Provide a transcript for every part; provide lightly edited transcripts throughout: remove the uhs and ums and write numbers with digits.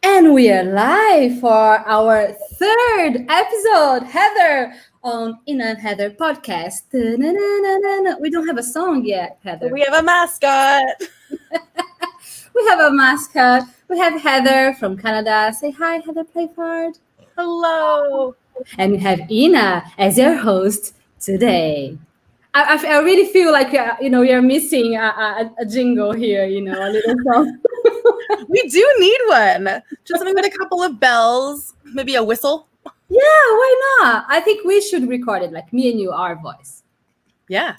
And we are live for our third episode, Heather, on Ina and Heather podcast. We don't have a song yet, Heather. We have a mascot. We have a mascot. We have Heather from Canada. Say hi, Heather Playford. Hello. And we have Ina as your host today. I really feel like, you're missing a jingle here, a little song. We do need one. Just something with a couple of bells, maybe a whistle. Yeah, why not? I think we should record it, like me and you, our voice. Yeah.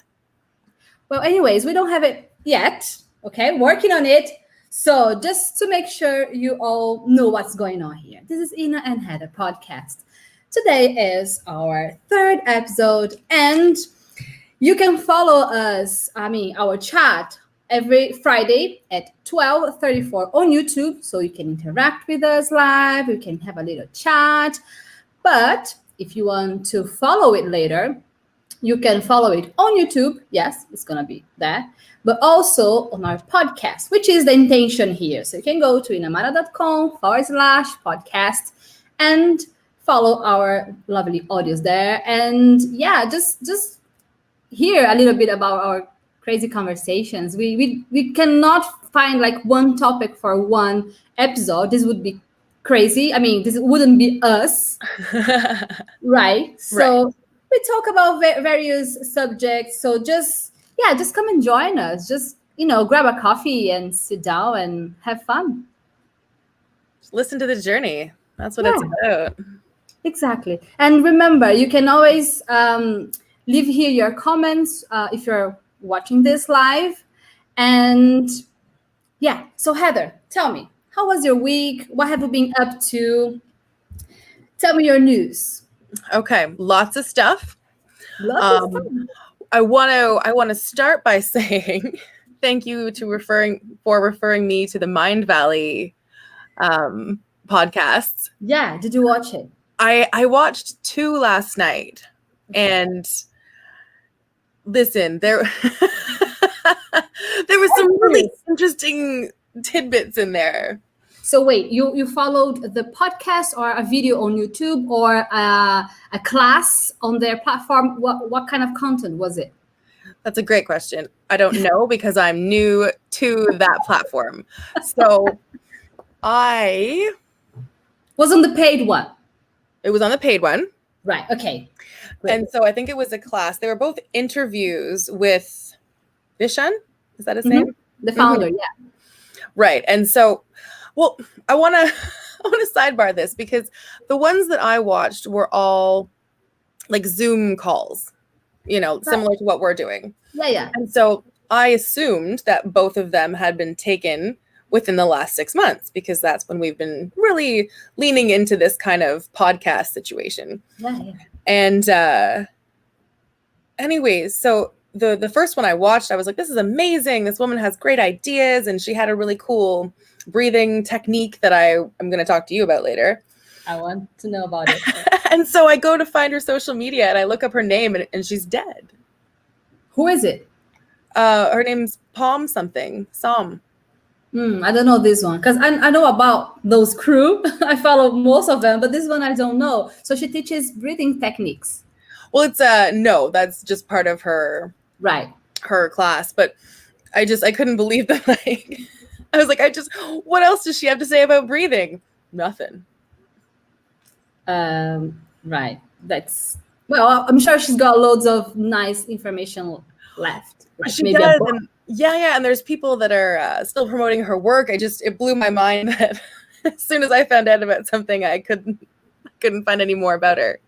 Well, anyways, we don't have it yet. Okay, working on it. So just to make sure you all know what's going on here. This is Ina and Heather podcast. Today is our third episode, and you can follow us, our chat every Friday at 12:34 on YouTube. So you can interact with us live. We can have a little chat. But if you want to follow it later, you can follow it on YouTube. Yes, it's going to be there. But also on our podcast, which is the intention here. So you can go to inamara.com/podcast and follow our lovely audios there. And yeah, just hear a little bit about our crazy conversations. We cannot find like one topic for one episode. This would be crazy. This wouldn't be us. Right? So we talk about various subjects. So just come and join us. Just, grab a coffee and sit down and have fun. Just listen to the journey. That's what it's about. Exactly. And remember, you can always leave here your comments if you're watching this live. And yeah, so Heather, tell me, how was your week? What have you been up to? Tell me your news. Okay, lots of stuff. I want to start by saying thank you for referring me to the Mindvalley podcasts. Yeah, did you watch it? I watched 2 last night, and listen, there was some really interesting tidbits in there. So wait, you followed the podcast or a video on YouTube or a class on their platform? What kind of content was it? That's a great question. I don't know because I'm new to that platform. So I was on the paid one. It was on the paid one. Right. Okay. Great. And so I think it was a class. They were both interviews with Vishan. Is that his name? The founder, yeah. Right. And so, well, I want to sidebar this because the ones that I watched were all like Zoom calls, similar to what we're doing. Yeah. And so I assumed that both of them had been taken within the last 6 months because that's when we've been really leaning into this kind of podcast situation. Yeah. And anyways, so the first one I watched, I was like, this is amazing. This woman has great ideas, and she had a really cool breathing technique that I'm going to talk to you about later. I want to know about it. And so I go to find her social media, and I look up her name, and she's dead. Who is it? Her name's Palm something. Som. I don't know this one because I know about those crew. I follow most of them, but this one I don't know. So she teaches breathing techniques. Well, it's no, that's just part of her class. But I couldn't believe that. Like, I was like, what else does she have to say about breathing? Nothing. Right. I'm sure she's got loads of nice information left. Like she does. And there's people that are still promoting her work. It blew my mind that as soon as I found out about something, I couldn't find any more about her.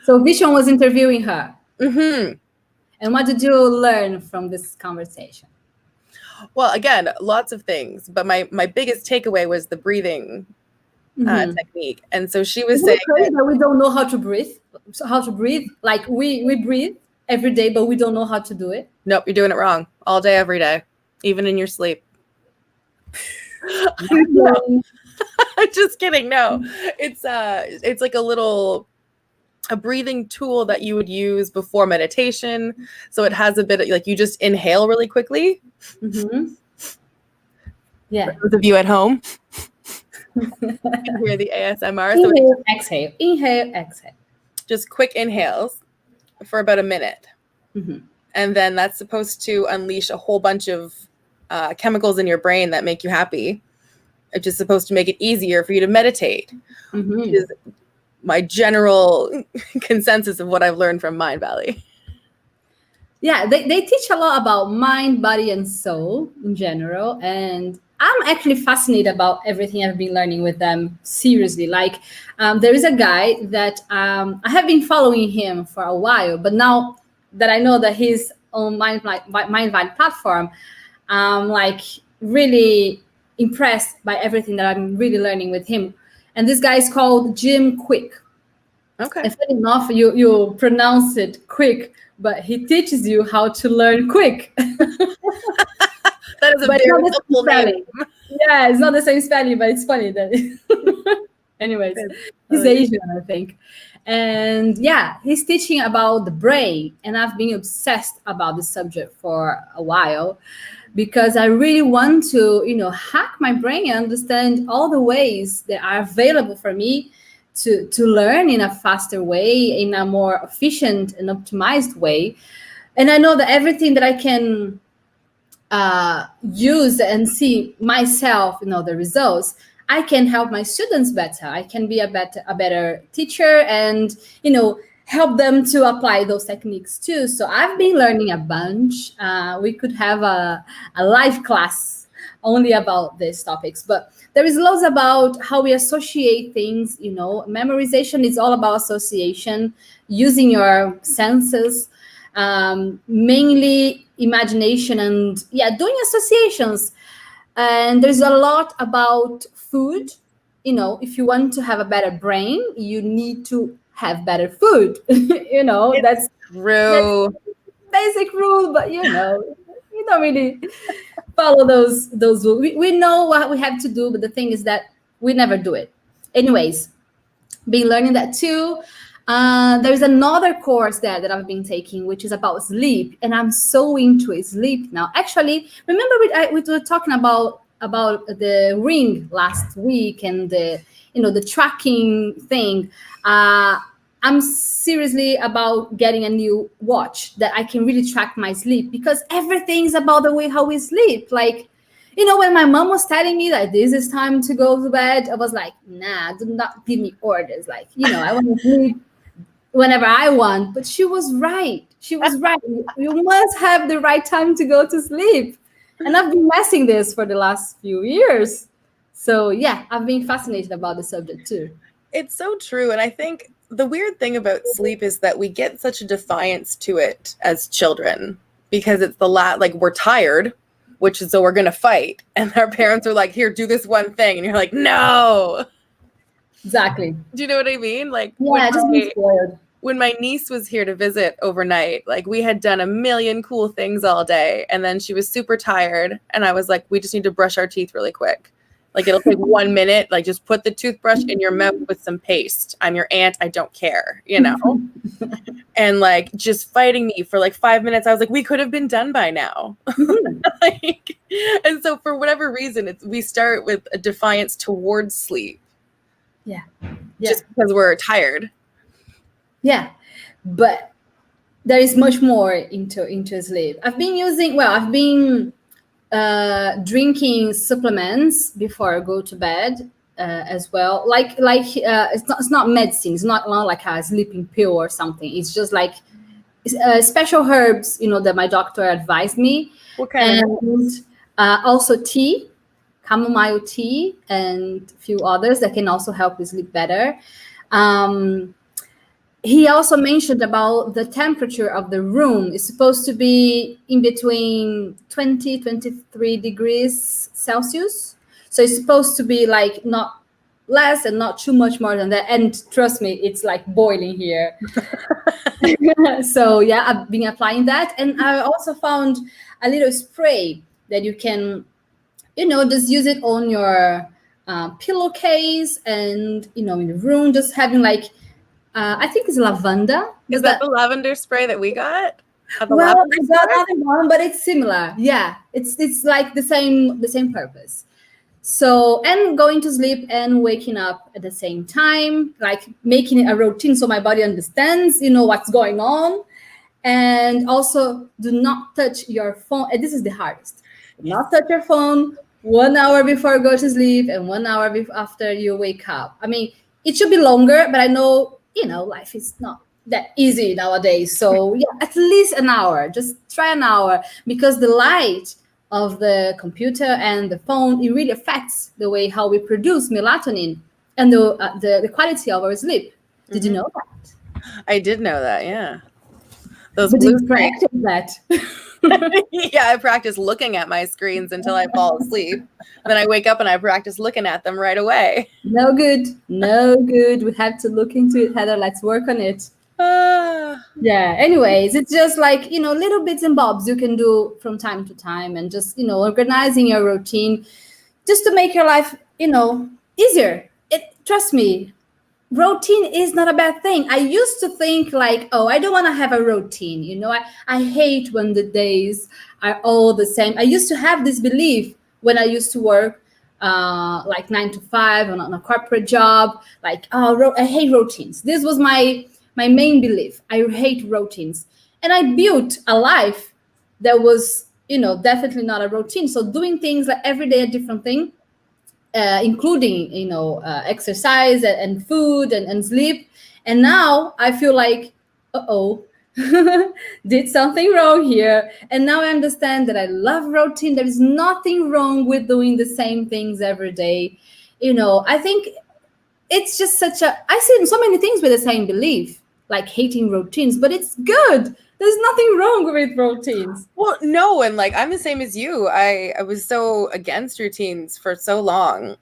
So Vishan was interviewing her. Mm-hmm. And what did you learn from this conversation? Well, again, lots of things, but my biggest takeaway was the breathing technique. And so she was saying that we don't know how to breathe. Like we breathe every day, but we don't know how to do it. Nope, you're doing it wrong all day, every day, even in your sleep. No. I'm just kidding. No, it's like a breathing tool that you would use before meditation. So it has a bit of, like, you just inhale really quickly. Mm-hmm. Yeah. For those of you at home. You can hear the ASMR. So Inhale, exhale. Inhale, exhale. just quick inhales for about a minute. Mm-hmm. And then that's supposed to unleash a whole bunch of chemicals in your brain that make you happy. It's just supposed to make it easier for you to meditate, which is my general consensus of what I've learned from Mindvalley. Yeah, they teach a lot about mind, body, and soul in general. And I'm actually fascinated about everything I've been learning with them. Seriously, like there is a guy that I have been following him for a while, but now that I know that he's on Mindvalley platform, I'm like really impressed by everything that I'm really learning with him. And this guy is called Jim Quick. Okay. And funny enough, you pronounce it quick, but he teaches you how to learn quick. That is a very helpful name. Yeah, it's not the same spelling, but it's funny that. Anyways, he's Asian, I think. And yeah, he's teaching about the brain. And I've been obsessed about this subject for a while because I really want to, hack my brain and understand all the ways that are available for me to learn in a faster way, in a more efficient and optimized way. And I know that everything that I can use and see myself, the results, I can help my students better. I can be a better teacher and, help them to apply those techniques too. So I've been learning a bunch. We could have a live class only about these topics, but there is loads about how we associate things. Memorization is all about association, using your senses, mainly imagination and doing associations. And there's a lot about food. If you want to have a better brain, you need to have better food. That's true. Basic rule, but you don't really follow those rules. We know what we have to do, but the thing is that we never do it. Anyways, been learning that too. There's another course there that I've been taking, which is about sleep, and I'm so into sleep now. Actually, remember we were talking about the ring last week and the tracking thing. I'm seriously about getting a new watch that I can really track my sleep, because everything's about the way how we sleep. Like, when my mom was telling me that this is time to go to bed, I was like, nah, do not give me orders. Like, I want to sleep whenever I want. But she was right. You must have the right time to go to sleep. And I've been messing this for the last few years. So yeah, I've been fascinated about the subject too. It's so true. And I think the weird thing about sleep is that we get such a defiance to it as children, because it's like we're tired, which is so we're going to fight. And our parents are like, here, do this one thing. And you're like, no. Exactly. Do you know what I mean? Like, when my niece was here to visit overnight, like we had done a million cool things all day. And then she was super tired. And I was like, we just need to brush our teeth really quick. Like, it'll take 1 minute. Like, just put the toothbrush in your mouth with some paste. I'm your aunt. I don't care, And like just fighting me for like 5 minutes. I was like, we could have been done by now. And so for whatever reason, we start with a defiance towards sleep. Yeah. Just because we're tired. Yeah. But there is much more into sleep. I've been drinking supplements before I go to bed as well. It's not medicine. It's not like a sleeping pill or something. It's just like special herbs, that my doctor advised me. What kind of? Also tea, chamomile tea, and a few others that can also help you sleep better. He also mentioned about the temperature of the room is supposed to be in between 20, 23 degrees Celsius. So it's supposed to be like not less and not too much more than that. And trust me, it's like boiling here. So yeah, I've been applying that. And I also found a little spray that you can, just use it on your pillowcase and, in the room, just having like, I think it's lavender. Is that the lavender spray that we got? Well, I got another one, but it's similar. Yeah, it's like the same purpose. So, and going to sleep and waking up at the same time, like making it a routine so my body understands, what's going on. And also, do not touch your phone. And this is the hardest. Do not touch your phone 1 hour before you go to sleep and 1 hour after you wake up. I mean, it should be longer, but I know, life is not that easy nowadays. So yeah, at least an hour. Just try an hour, because the light of the computer and the phone, it really affects the way how we produce melatonin and the quality of our sleep. Did you know that? I did know that, yeah. Those But blue you practice that. Yeah, I practice looking at my screens until I fall asleep. Then I wake up and I practice looking at them right away. No good. No good. We have to look into it, Heather. Let's work on it. Yeah. Anyways, it's just like, little bits and bobs you can do from time to time, and just, organizing your routine just to make your life, easier. Trust me, routine is not a bad thing. I used to think like, oh, I don't want to have a routine. I hate when the days are all the same. I used to have this belief when I used to work like 9 to 5 on a corporate job. Like, I hate routines. This was my main belief. I hate routines. And I built a life that was, definitely not a routine. So doing things like every day a different thing, including exercise and food and sleep. And now I feel like, did something wrong here. And now I understand that I love routine. There is nothing wrong with doing the same things every day. I think it's just I see so many things with the same belief, like hating routines, but it's good. There's nothing wrong with routines. Well, no, and like I'm the same as you. I was so against routines for so long.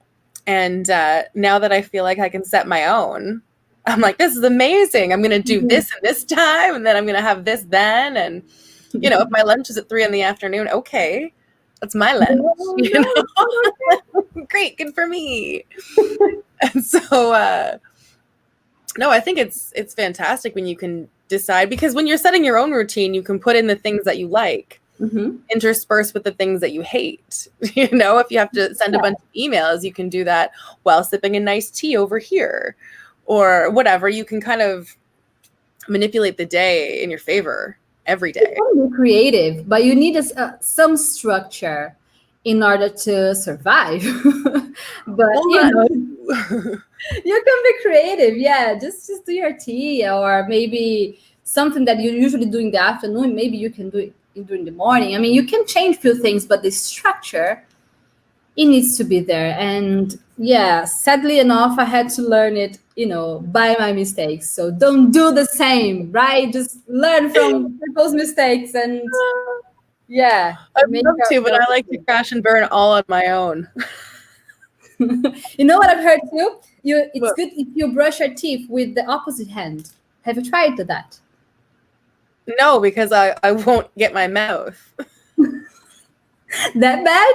And now that I feel like I can set my own, I'm like, this is amazing. I'm going to do this and this time, and then I'm going to have this then. And, if my lunch is at 3 p.m, okay, that's my lunch. Great, good for me. And so, no, I think it's fantastic when you can decide, because when you're setting your own routine, you can put in the things that you like, interspersed with the things that you hate. If you have to send a bunch of emails, you can do that while sipping a nice tea over here, or whatever. You can kind of manipulate the day in your favor every day. You can be creative, but you need some structure in order to survive. But you can be creative. Yeah, just do your tea, or maybe something that you usually do in the afternoon, maybe you can do it during the morning. I mean, you can change a few things, but the structure, it needs to be there. And yeah, sadly enough, I had to learn it, by my mistakes. So don't do the same, right? Just learn from people's mistakes. And yeah, I love to, but I like to crash and burn all on my own. You know what I've heard too? It's good if you brush your teeth with the opposite hand. Have you tried that? No, because I won't get my mouth. That bad?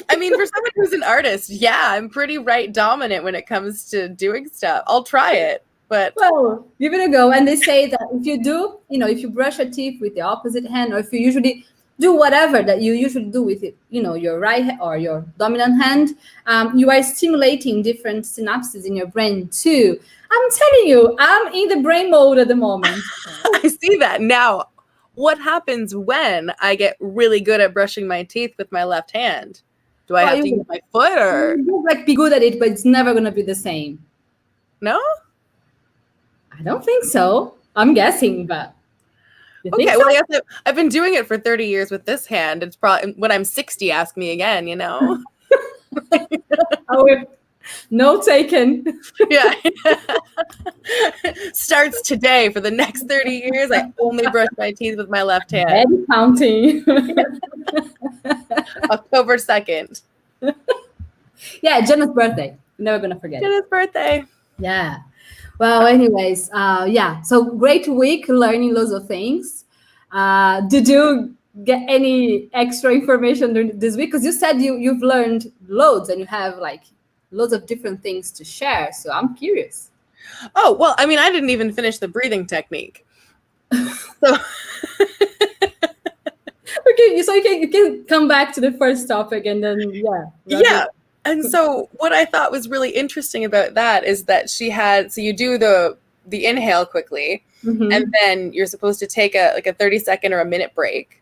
I mean, for someone who's an artist, yeah, I'm pretty right dominant when it comes to doing stuff. I'll try it, but well, give it a go. And they say that if you do, if you brush your teeth with the opposite hand, or if you usually do whatever that you usually do with it, your right or your dominant hand, you are stimulating different synapses in your brain too. I'm telling you, I'm in the brain mode at the moment. I see that now. What happens when I get really good at brushing my teeth with my left hand? Do I have to use my foot, or like be good at it, but it's never going to be the same? No, I don't think so. I'm guessing, but okay. So? Well, I guess I've been doing it for 30 years with this hand. It's probably when I'm 60, ask me again. No taken. Yeah. Starts today. For the next 30 years, I only brush my teeth with my left hand. And counting. October 2nd. Yeah, Jenna's birthday. Never gonna forget Jenna's birthday. Yeah. Well, anyways, so great week learning loads of things. Did you get any extra information during this week? Because you said you've learned loads and you have like loads of different things to share. So I'm curious. Oh, well, I mean, I didn't even finish the breathing technique. So Okay, you can come back to the first topic and then Yeah. And so what I thought was really interesting about that is that so you do the inhale quickly, and then you're supposed to take a 30-second or a minute break.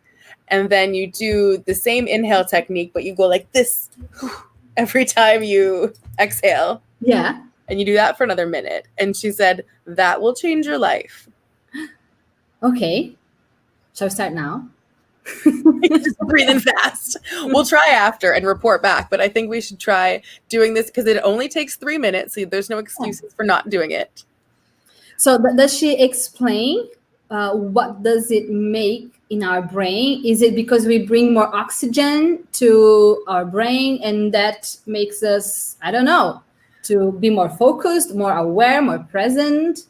And then you do the same inhale technique, but you go like this every time you exhale. Yeah. And you do that for another minute. And she said, that will change your life. Okay. Shall we start now? Just breathing fast. We'll try after and report back, but I think we should try doing this because it only takes 3 minutes. So there's no excuses for not doing it. So does she explain what does it make in our brain? Is it because we bring more oxygen to our brain and that makes us, I don't know, to be more focused, more aware, more present?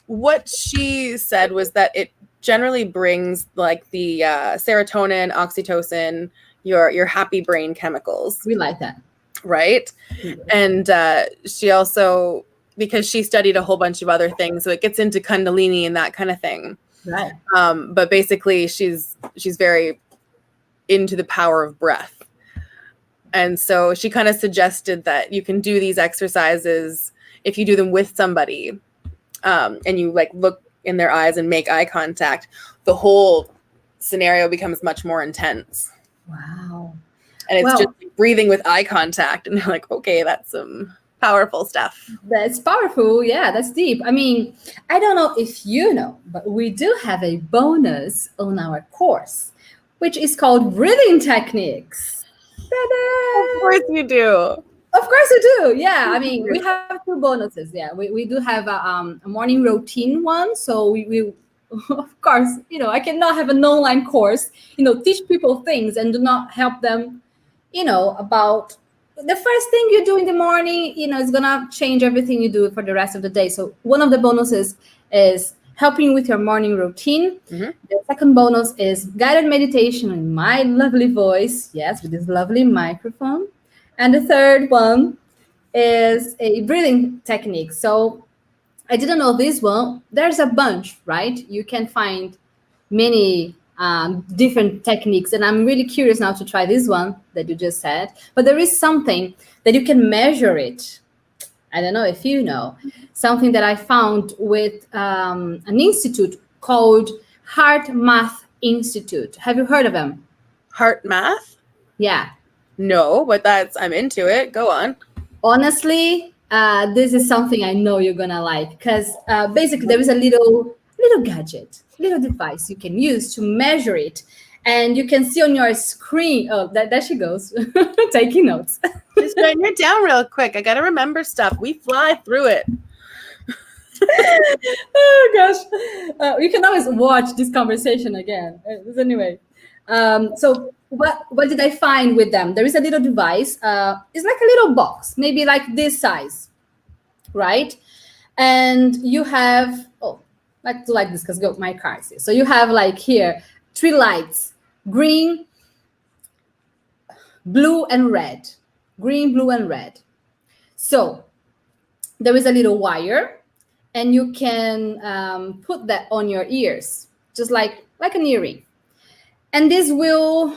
What she said was that it generally brings like the serotonin, oxytocin, your happy brain chemicals. We like that. Right? Mm-hmm. And she also, because she studied a whole bunch of other things, so it gets into Kundalini and that kind of thing. Right. But basically she's very into the power of breath. And so she kind of suggested that you can do these exercises if you do them with somebody, and you like look in their eyes and make eye contact, the whole scenario becomes much more intense. Wow. And it's just like breathing with eye contact. And they're like, okay, that's some powerful stuff. That's powerful. Yeah, that's deep. I mean, I don't know if you know, but we do have a bonus on our course, which is called breathing techniques. Ta-da! Of course you do. Of course you do. Yeah. I mean, we have 2 bonuses. Yeah. We do have a morning routine one. So we of course, I cannot have an online course, teach people things and do not help them, about the first thing you do in the morning, is going to change everything you do for the rest of the day. So one of the bonuses is helping with your morning routine. Mm-hmm. The second bonus is guided meditation in my lovely voice. Yes, with this lovely microphone. And the third one is a breathing technique. So I didn't know this one. There's a bunch, right? You can find many different techniques. And I'm really curious now to try this one that you just said. But there is something that you can measure it. I don't know if you know. Something that I found with an institute called Heart Math Institute. Have you heard of them? Heart Math? Yeah. No, but I'm into it. Go on. Honestly, this is something I know you're gonna like because basically there is a little gadget, little device you can use to measure it, and you can see on your screen. Oh, there she goes, taking notes. Just writing it down real quick. I gotta remember stuff. We fly through it. Oh gosh, you can always watch this conversation again. Anyway, so. What did I find with them? There is a little device. It's like a little box, maybe like this size, right? And you have, like this, because my car is here. So you have like here 3 lights: green, blue, and red. Green, blue, and red. So there is a little wire, and you can put that on your ears, just like an earring. And this will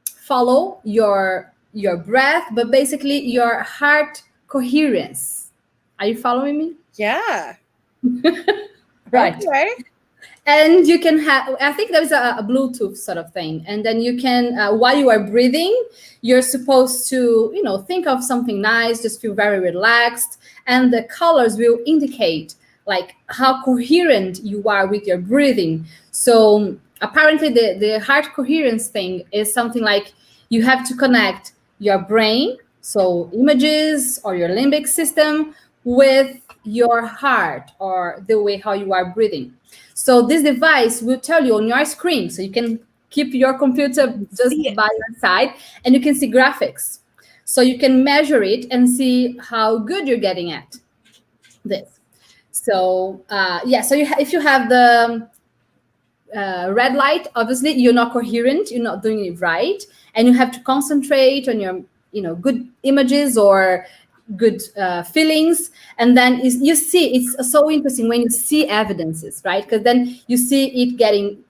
follow your breath, but basically your heart coherence. Are you following me? Yeah. Right. Okay. And you can have, I think there's a Bluetooth sort of thing. And then you can, while you are breathing, you're supposed to, think of something nice, just feel very relaxed. And the colors will indicate like how coherent you are with your breathing. So apparently the heart coherence thing is something like you have to connect your brain, so images or your limbic system, with your heart or the way how you are breathing. So this device will tell you on your screen, so you can keep your computer just by your side and you can see graphics. So you can measure it and see how good you're getting at this. So so if you have the red light, obviously you're not coherent, you're not doing it right, and you have to concentrate on your good images or good feelings. And then you see, it's so interesting when you see evidences, right? Because then you see it getting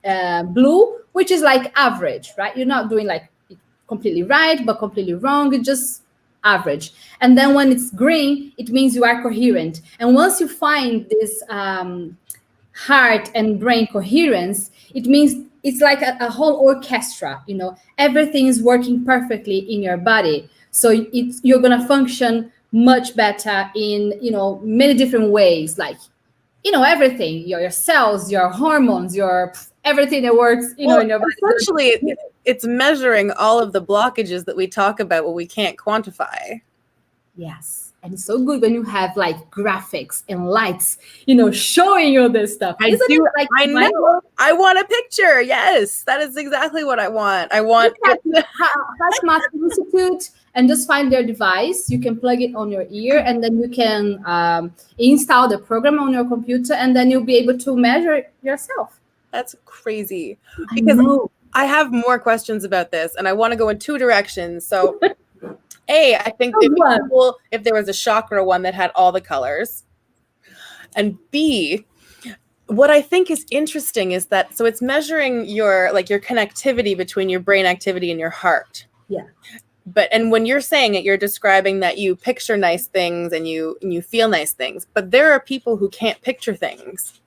blue which is like average, right? You're not doing like completely right, but completely wrong. It's just average. And then when it's green, it means you are coherent. And once you find this heart and brain coherence, it means it's like a whole orchestra, you know, everything is working perfectly in your body. So you're going to function much better in, you know, many different ways, like, you know, everything, your cells, your hormones, your everything that works, you know, in your body. Essentially, it's measuring all of the blockages that we talk about what we can't quantify. Yes. And it's so good when you have like graphics and lights, you know, showing you this stuff. I do. Like, I know. I want a picture. Yes, that is exactly what I want. I want Math Institute and just find their device. You can plug it on your ear, and then you can install the program on your computer, and then you'll be able to measure yourself. That's crazy. Because I have more questions about this, and I want to go in two directions. So. A, I think it'd be cool if there was a chakra one that had all the colors. And B, what I think is interesting is that, so it's measuring your connectivity between your brain activity and your heart. Yeah. And when you're saying it, you're describing that you picture nice things and you feel nice things, but there are people who can't picture things.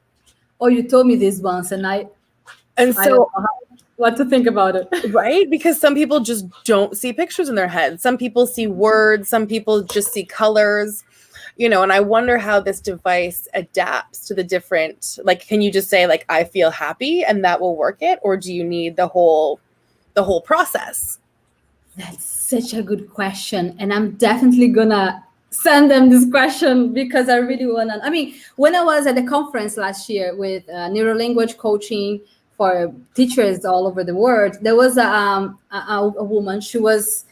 Oh, you told me this once, and I don't know what to think about it. Right? Because some people just don't see pictures in their head. Some people see words. Some people just see colors, you know, and I wonder how this device adapts to the different, like, can you just say like, I feel happy and that will work it? Or do you need the whole process? That's such a good question. And I'm definitely gonna send them this question because I really wanna, I mean, when I was at the conference last year with neurolanguage coaching for teachers all over the world, there was a woman. She was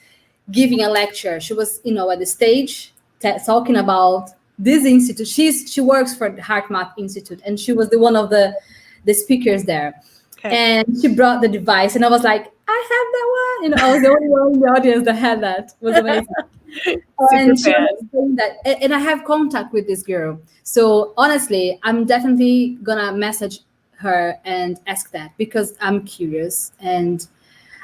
giving a lecture. She was, you know, at the stage talking about this institute. She works for the Heart Math Institute, and she was one of the speakers there. Okay. And she brought the device, and I was like, I have that one. You know, I was the only one in the audience that had that. It was amazing. And she was saying that, and I have contact with this girl. So honestly, I'm definitely gonna message her and ask that, because I'm curious, and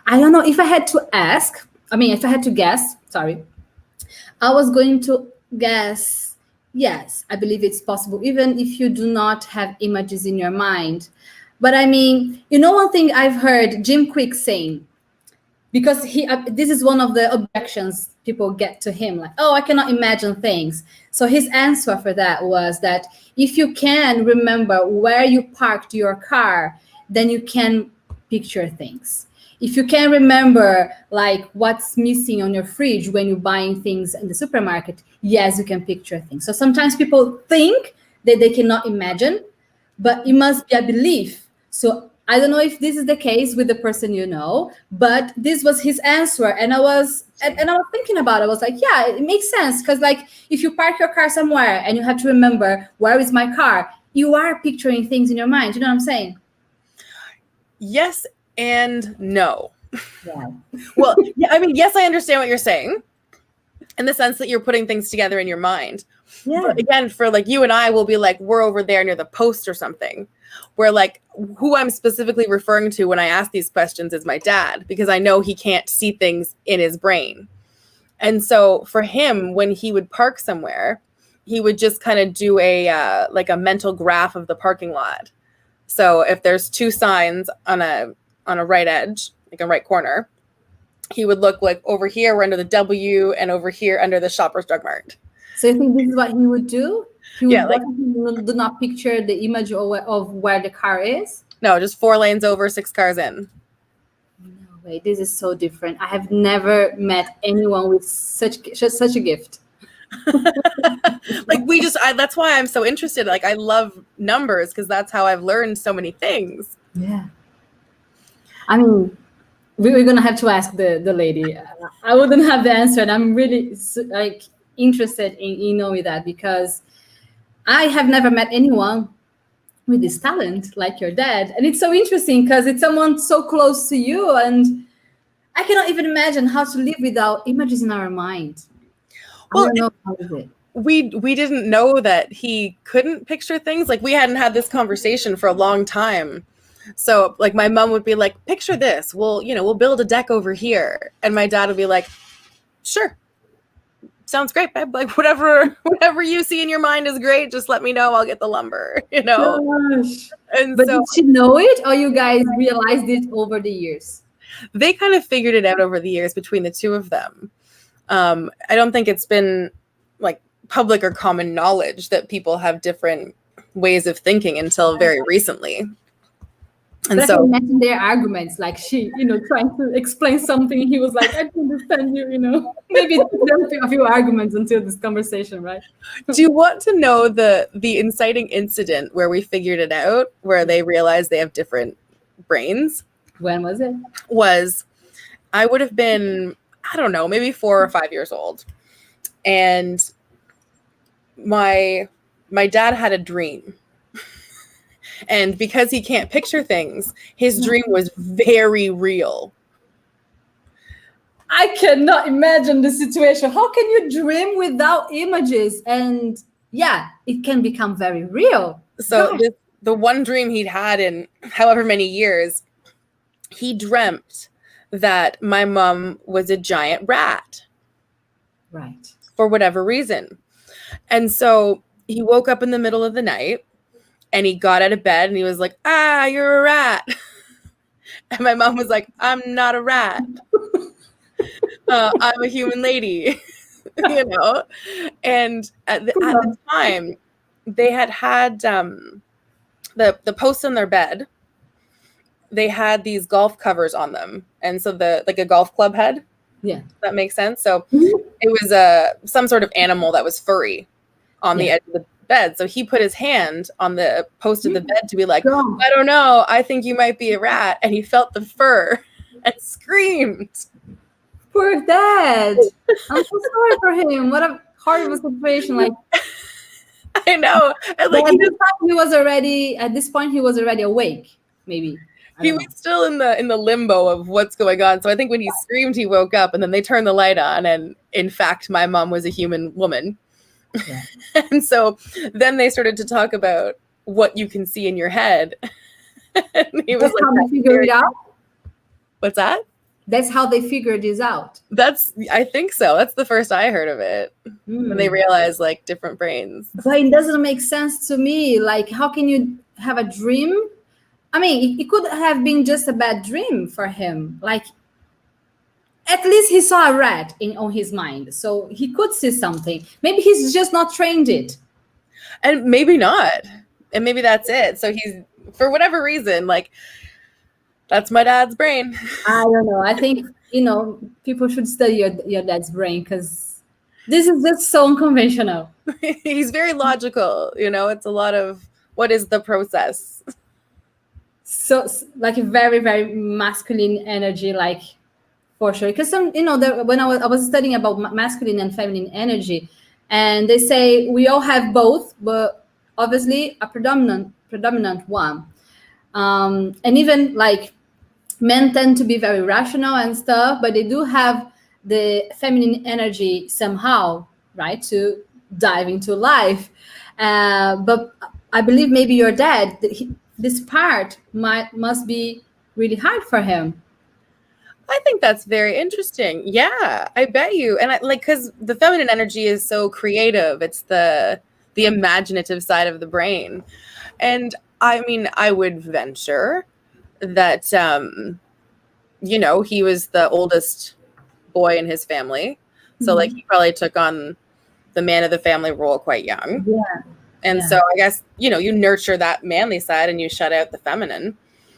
I don't know if I had to ask. I mean, if I had to guess, sorry, I was going to guess yes. I believe it's possible, even if you do not have images in your mind. But I mean, you know, one thing I've heard Jim Quick saying, because this is one of the objections people get to him, like, oh, I cannot imagine things. So his answer for that was that if you can remember where you parked your car, then you can picture things. If you can remember like what's missing on your fridge when you're buying things in the supermarket, yes, you can picture things. So sometimes people think that they cannot imagine, but it must be a belief. So I don't know if this is the case with the person you know, but this was his answer. And I was thinking about it. I was like, yeah, it makes sense. Because like if you park your car somewhere and you have to remember, where is my car? You are picturing things in your mind. You know what I'm saying? Yes and no. Yeah. Well, yeah, I mean, yes, I understand what you're saying in the sense that you're putting things together in your mind. Yeah. But again, for like you and I will be like, we're over there near the post or something, where like who I'm specifically referring to when I ask these questions is my dad, because I know he can't see things in his brain. And so for him, when he would park somewhere, he would just kind of do a like a mental graph of the parking lot. So if there's two signs on a right edge, like a right corner, he would look like over here we're under the W and over here under the Shoppers Drug Mart. So you think this is what he would do? He would do not picture the image of where the car is? No, just 4 lanes over, 6 cars in. No way, this is so different. I have never met anyone with such a gift. Like that's why I'm so interested. Like I love numbers because that's how I've learned so many things. Yeah. I mean, we're going to have to ask the lady. I wouldn't have the answer, and I'm really like interested in knowing that, because I have never met anyone with this talent like your dad. And it's so interesting because it's someone so close to you, and I cannot even imagine how to live without images in our mind. Well, I don't know how is it. We didn't know that he couldn't picture things. Like we hadn't had this conversation for a long time. So like my mom would be like, picture this, we'll build a deck over here. And my dad would be like, sure. Sounds great, babe. Like whatever you see in your mind is great. Just let me know. I'll get the lumber, Gosh. And But so did she know it, or you guys realized it over the years? they kind of figured it out over the years between the two of them. I don't think it's been like public or common knowledge that people have different ways of thinking until very recently. And but I so can imagine their arguments, like she, trying to explain something. He was like, I don't understand you, Maybe there were a few arguments until this conversation, right? do you want to know the inciting incident where we figured it out, where they realized they have different brains? When was it? I would have been, I don't know, maybe 4 or 5 years old. And my dad had a dream. And because he can't picture things, his dream was very real. I cannot imagine the situation. How can you dream without images? And yeah, it can become very real. So the one dream he'd had in however many years, he dreamt that my mom was a giant rat. Right. For whatever reason. And so he woke up in the middle of the night and he got out of bed and he was like, you're a rat. And my mom was like, I'm not a rat. I'm a human lady, And at the time, they had the posts on their bed. They had these golf covers on them, and so like a golf club head. Yeah, that makes sense. So it was some sort of animal that was furry on the edge of the bed. So he put his hand on the post of the bed to be like, I don't know, I think you might be a rat. And he felt the fur and screamed. Poor dad. I'm so sorry for him. What a horrible situation. Like, I know. And like at this point he was already awake, maybe. He was still in the limbo of what's going on. So I think when he screamed, he woke up, and then they turned the light on, and in fact, my mom was a human woman. Yeah. And so then they started to talk about what you can see in your head. And he was like, how they figured it out? What's that? That's how they figured this out. I think so. That's the first I heard of it. When they realized like different brains. But it doesn't make sense to me. Like, how can you have a dream? I mean, it could have been just a bad dream for him. Like, at least he saw a rat on his mind, so he could see something. Maybe he's just not trained it. And maybe not. And maybe that's it. So he's, for whatever reason, like, that's my dad's brain. I don't know. I think, people should study your dad's brain, because this is just so unconventional. He's very logical. It's a lot of, what is the process? So like a very, very masculine energy, like, for sure. Because when I was studying about masculine and feminine energy, and they say we all have both, but obviously a predominant one. And even like men tend to be very rational and stuff, but they do have the feminine energy somehow, right, to dive into life. But I believe maybe your dad, this part must be really hard for him. I think that's very interesting. Yeah, I bet you. And because the feminine energy is so creative. It's the imaginative side of the brain. And I mean, I would venture that, he was the oldest boy in his family. So like he probably took on the man of the family role quite young. Yeah. And so I guess, you nurture that manly side and you shut out the feminine.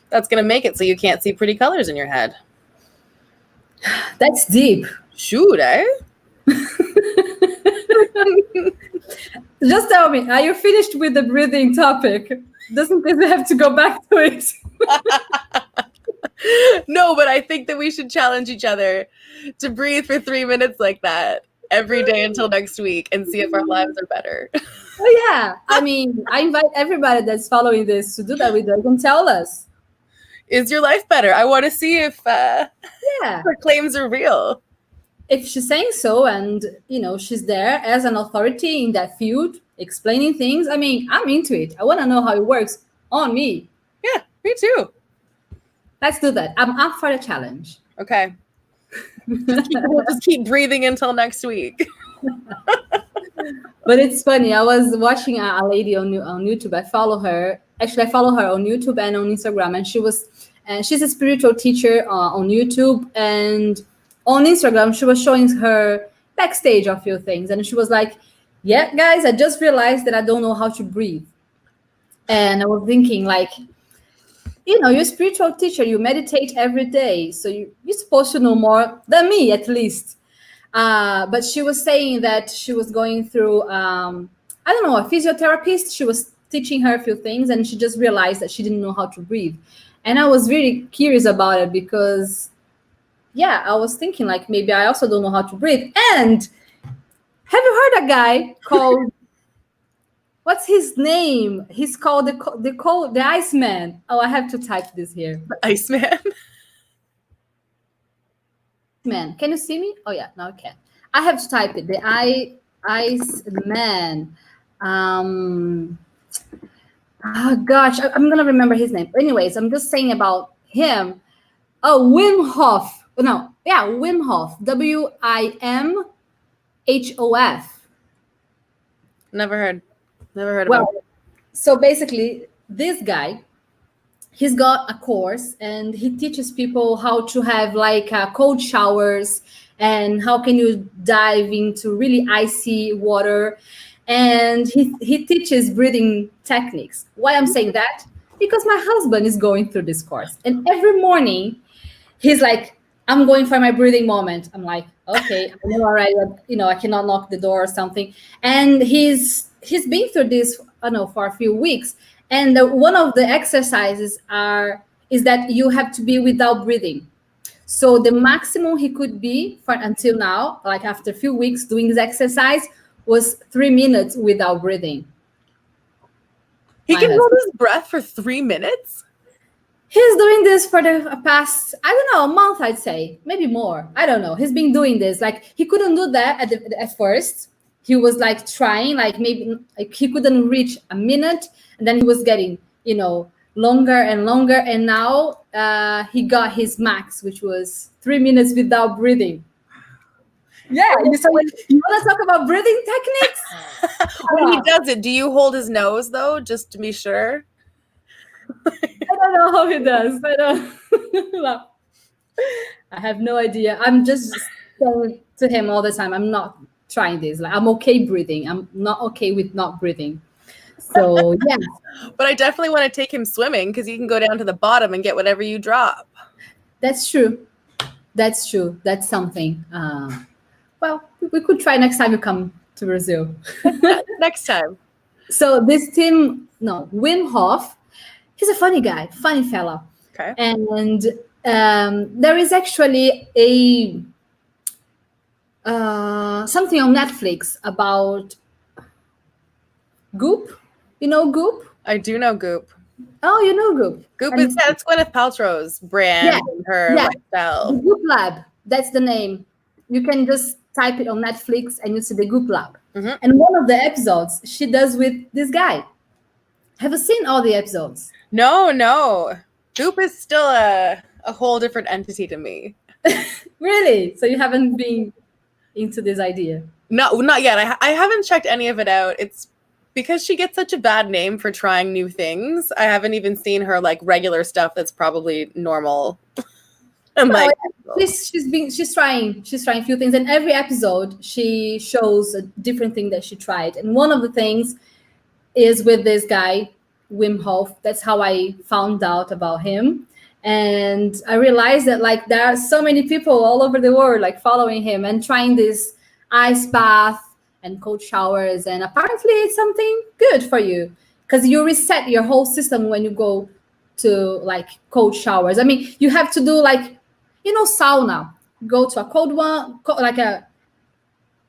That's going to make it so you can't see pretty colors in your head. That's deep. Shoot, eh? Just tell me, are you finished with the breathing topic? Doesn't this have to go back to it? No, but I think that we should challenge each other to breathe for 3 minutes like that every day until next week and see if our lives are better. Oh, yeah. I mean, I invite everybody that's following this to do that with us and tell us. Is your life better? I want to see if her claims are real. If she's saying so and, she's there as an authority in that field, explaining things, I mean, I'm into it. I want to know how it works on me. Yeah, me too. Let's do that. I'm up for the challenge. Okay. We'll just keep breathing until next week. But it's funny. I was watching a lady on YouTube. I follow her. Actually, I follow her on YouTube and on Instagram. And she's a spiritual teacher on YouTube. And on Instagram, she was showing her backstage of a few things. And she was like, yeah, guys, I just realized that I don't know how to breathe. And I was thinking, like, you're a spiritual teacher. You meditate every day. So you're supposed to know more than me, at least. But she was saying that she was going through, a physiotherapist. She was teaching her a few things, and she just realized that she didn't know how to breathe. And I was really curious about it because, I was thinking, like, maybe I also don't know how to breathe. And have you heard a guy called, what's his name? He's called the Iceman. Oh, I have to type this here. The Iceman? Man, can you see me? Oh yeah, now I can. I have to type it. The Ice Man. Oh gosh, I'm gonna remember his name. Anyways, I'm just saying about him. Oh, Wim Hof. No, yeah, Wim Hof. WIMHOF. Never heard about him. So basically, this guy, he's got a course and he teaches people how to have like cold showers and how can you dive into really icy water. And he teaches breathing techniques. Why I'm saying that? Because my husband is going through this course. And every morning, he's like, I'm going for my breathing moment. I'm like, okay, I know already, I cannot knock the door or something. And he's been through this, for a few weeks. And one of the exercises is that you have to be without breathing. So the maximum he could be for until now, like after a few weeks doing this exercise, was 3 minutes without breathing. He can hold his breath for 3 minutes? He's doing this for the past, a month, I'd say, maybe more. I don't know. He's been doing this. Like, he couldn't do that at first. He was like trying, like maybe like he couldn't reach a minute. And then he was getting, longer and longer. And now he got his max, which was 3 minutes without breathing. Yeah. So you want to talk about breathing techniques? When he does it, do you hold his nose, though, just to be sure? I don't know how he does. I don't. I have no idea. I'm just saying to him all the time, I'm not trying this. Like, I'm okay breathing. I'm not okay with not breathing. So, yeah. But I definitely want to take him swimming because you can go down to the bottom and get whatever you drop. That's true. That's something. Well, we could try next time you come to Brazil. Next time. So this Wim Hof, he's a funny guy, funny fella. Okay. And there is actually a something on Netflix about Goop. You know Goop? I do know Goop. Oh, you know Goop. Goop is that's Gwyneth Paltrow's brand and her lifestyle. The Goop Lab. That's the name. You can just type it on Netflix and you see the Goop Lab. Mm-hmm. And one of the episodes she does with this guy. Have you seen all the episodes? No. Goop is still a whole different entity to me. Really? So you haven't been into this idea? No, not yet. I haven't checked any of it out. It's because she gets such a bad name for trying new things. I haven't even seen her like regular stuff that's probably normal. She's trying a few things, and every episode she shows a different thing that she tried. And one of the things is with this guy, Wim Hof. That's how I found out about him. And I realized that like there are so many people all over the world like following him and trying this ice bath and cold showers. And apparently it's something good for you because you reset your whole system when you go to like cold showers. I mean, you have to do like, sauna. Go to a cold one, like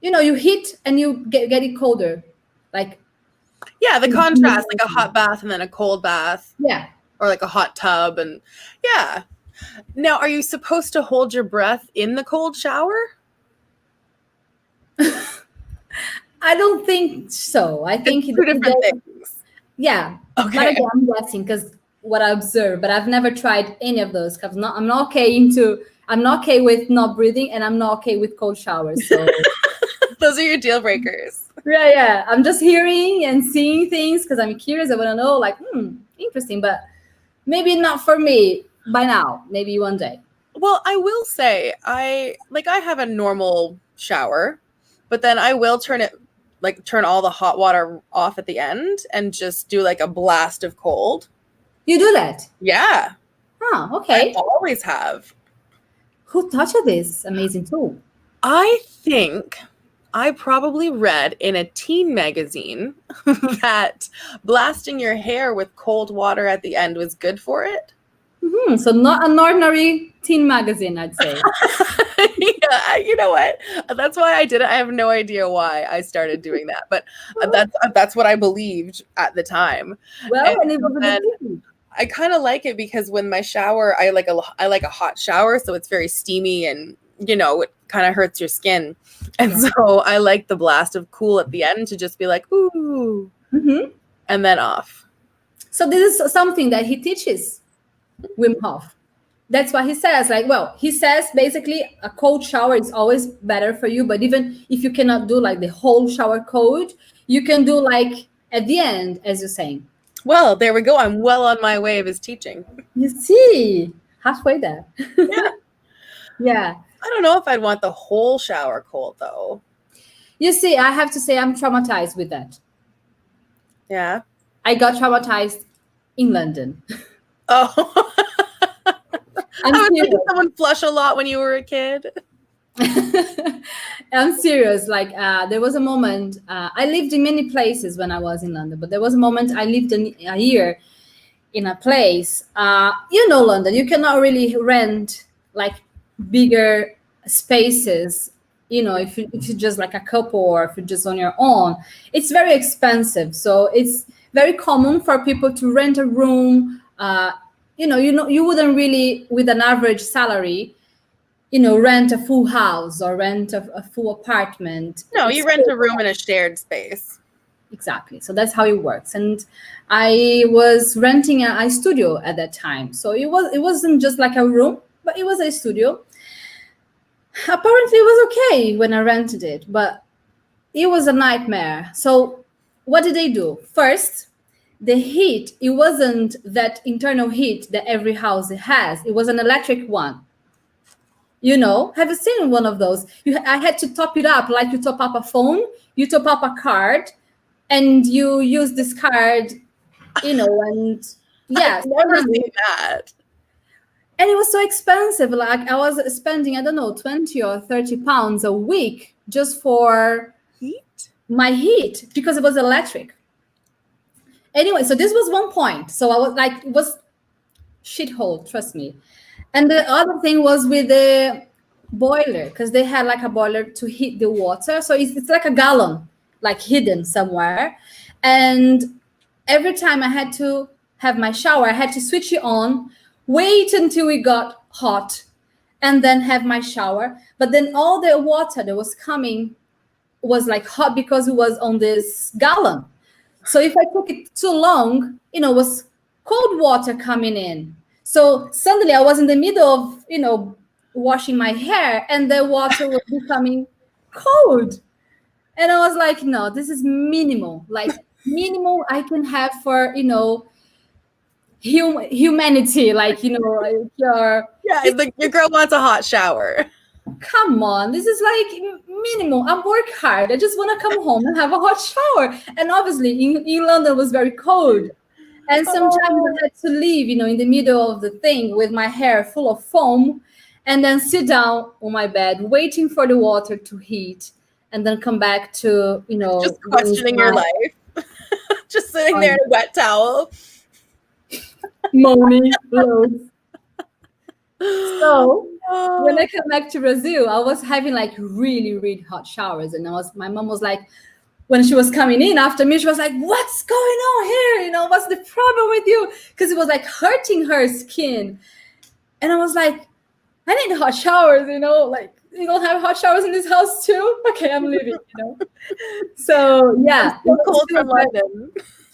you heat and you get it colder. Like, yeah, the contrast, like a hot bath and then a cold bath. Yeah. Or like a hot tub. And yeah. Now, are you supposed to hold your breath in the cold shower? I don't think so. I think it's two different things. Yeah. Okay. But again, I'm guessing because what I observe, but I've never tried any of those because I'm not okay with not breathing, and I'm not okay with cold showers. So Those are your deal breakers. yeah. I'm just hearing and seeing things because I'm curious. I want to know, like, interesting, but maybe not for me by now. Maybe one day. Well, I will say I have a normal shower, but then I will turn all the hot water off at the end and just do like a blast of cold. You do that? Yeah. Oh, okay. I always have. Who taught you this amazing tool? I think I probably read in a teen magazine that blasting your hair with cold water at the end was good for it. So not an ordinary teen magazine, I'd say. Yeah, you know what? That's why I did it. I have no idea why I started doing that, but that's what I believed at the time. Well, and it was a good thing. I kind of like it because when my shower, I like a hot shower, so it's very steamy and it kind of hurts your skin. And so I like the blast of cool at the end to just be like, ooh, and then off. So this is something that he teaches Wim Hof. That's what he says. He says basically a cold shower is always better for you. But even if you cannot do like the whole shower cold, you can do like at the end, as you're saying. Well, there we go. I'm well on my way of his teaching. You see, halfway there. Yeah. Yeah. I don't know if I'd want the whole shower cold, though. You see, I have to say I'm traumatized with that. Yeah. I got traumatized in London. Oh. Did someone flush a lot when you were a kid? I'm serious. There was a moment, I lived in many places when I was in London, but there was a moment I lived a year in a place. London, you cannot really rent like bigger spaces, if you're just like a couple or if you're just on your own. It's very expensive. So it's very common for people to rent a room. You wouldn't really, with an average salary, rent a full house or rent a full apartment. No, you rent a room in a shared space. Exactly. So that's how it works. And I was renting a studio at that time. So it wasn't just like a room, but it was a studio. Apparently it was okay when I rented it, but it was a nightmare. So what did they do? First, the heat, it wasn't that internal heat that every house has. It was an electric one. Have you seen one of those? I had to top it up like you top up a phone. You top up a card, and you use this card, and yeah. I've never seen that. And it was so expensive. Like I was spending, I don't know, 20 or 30 pounds a week just for my heat because it was electric. Anyway, so this was one point. So I was like, it was shithole, trust me. And the other thing was with the boiler, because they had like a boiler to heat the water. So it's like a gallon, like hidden somewhere. And every time I had to have my shower, I had to switch it on, wait until it got hot, and then have my shower. But then all the water that was coming was like hot because it was on this gallon. So if I took it too long, it was cold water coming in. So suddenly I was in the middle of, washing my hair, and the water was becoming cold. And I was like, no, this is minimal. Like minimal I can have for, humanity. Like, your girl wants a hot shower. Come on, this is like minimal. I work hard. I just want to come home and have a hot shower. And obviously in London it was very cold. And sometimes I had to leave, in the middle of the thing with my hair full of foam, and then sit down on my bed, waiting for the water to heat, and then come back to, just questioning your life. Just sitting there in a wet towel. Moaning loads. So when I came back to Brazil, I was having like really, really hot showers. And my mom was like, when she was coming in after me, she was like, what's going on here? What's the problem with you? Because it was like hurting her skin. And I was like, I need hot showers, like, you don't have hot showers in this house too? Okay, I'm leaving, So yeah. So cold from London.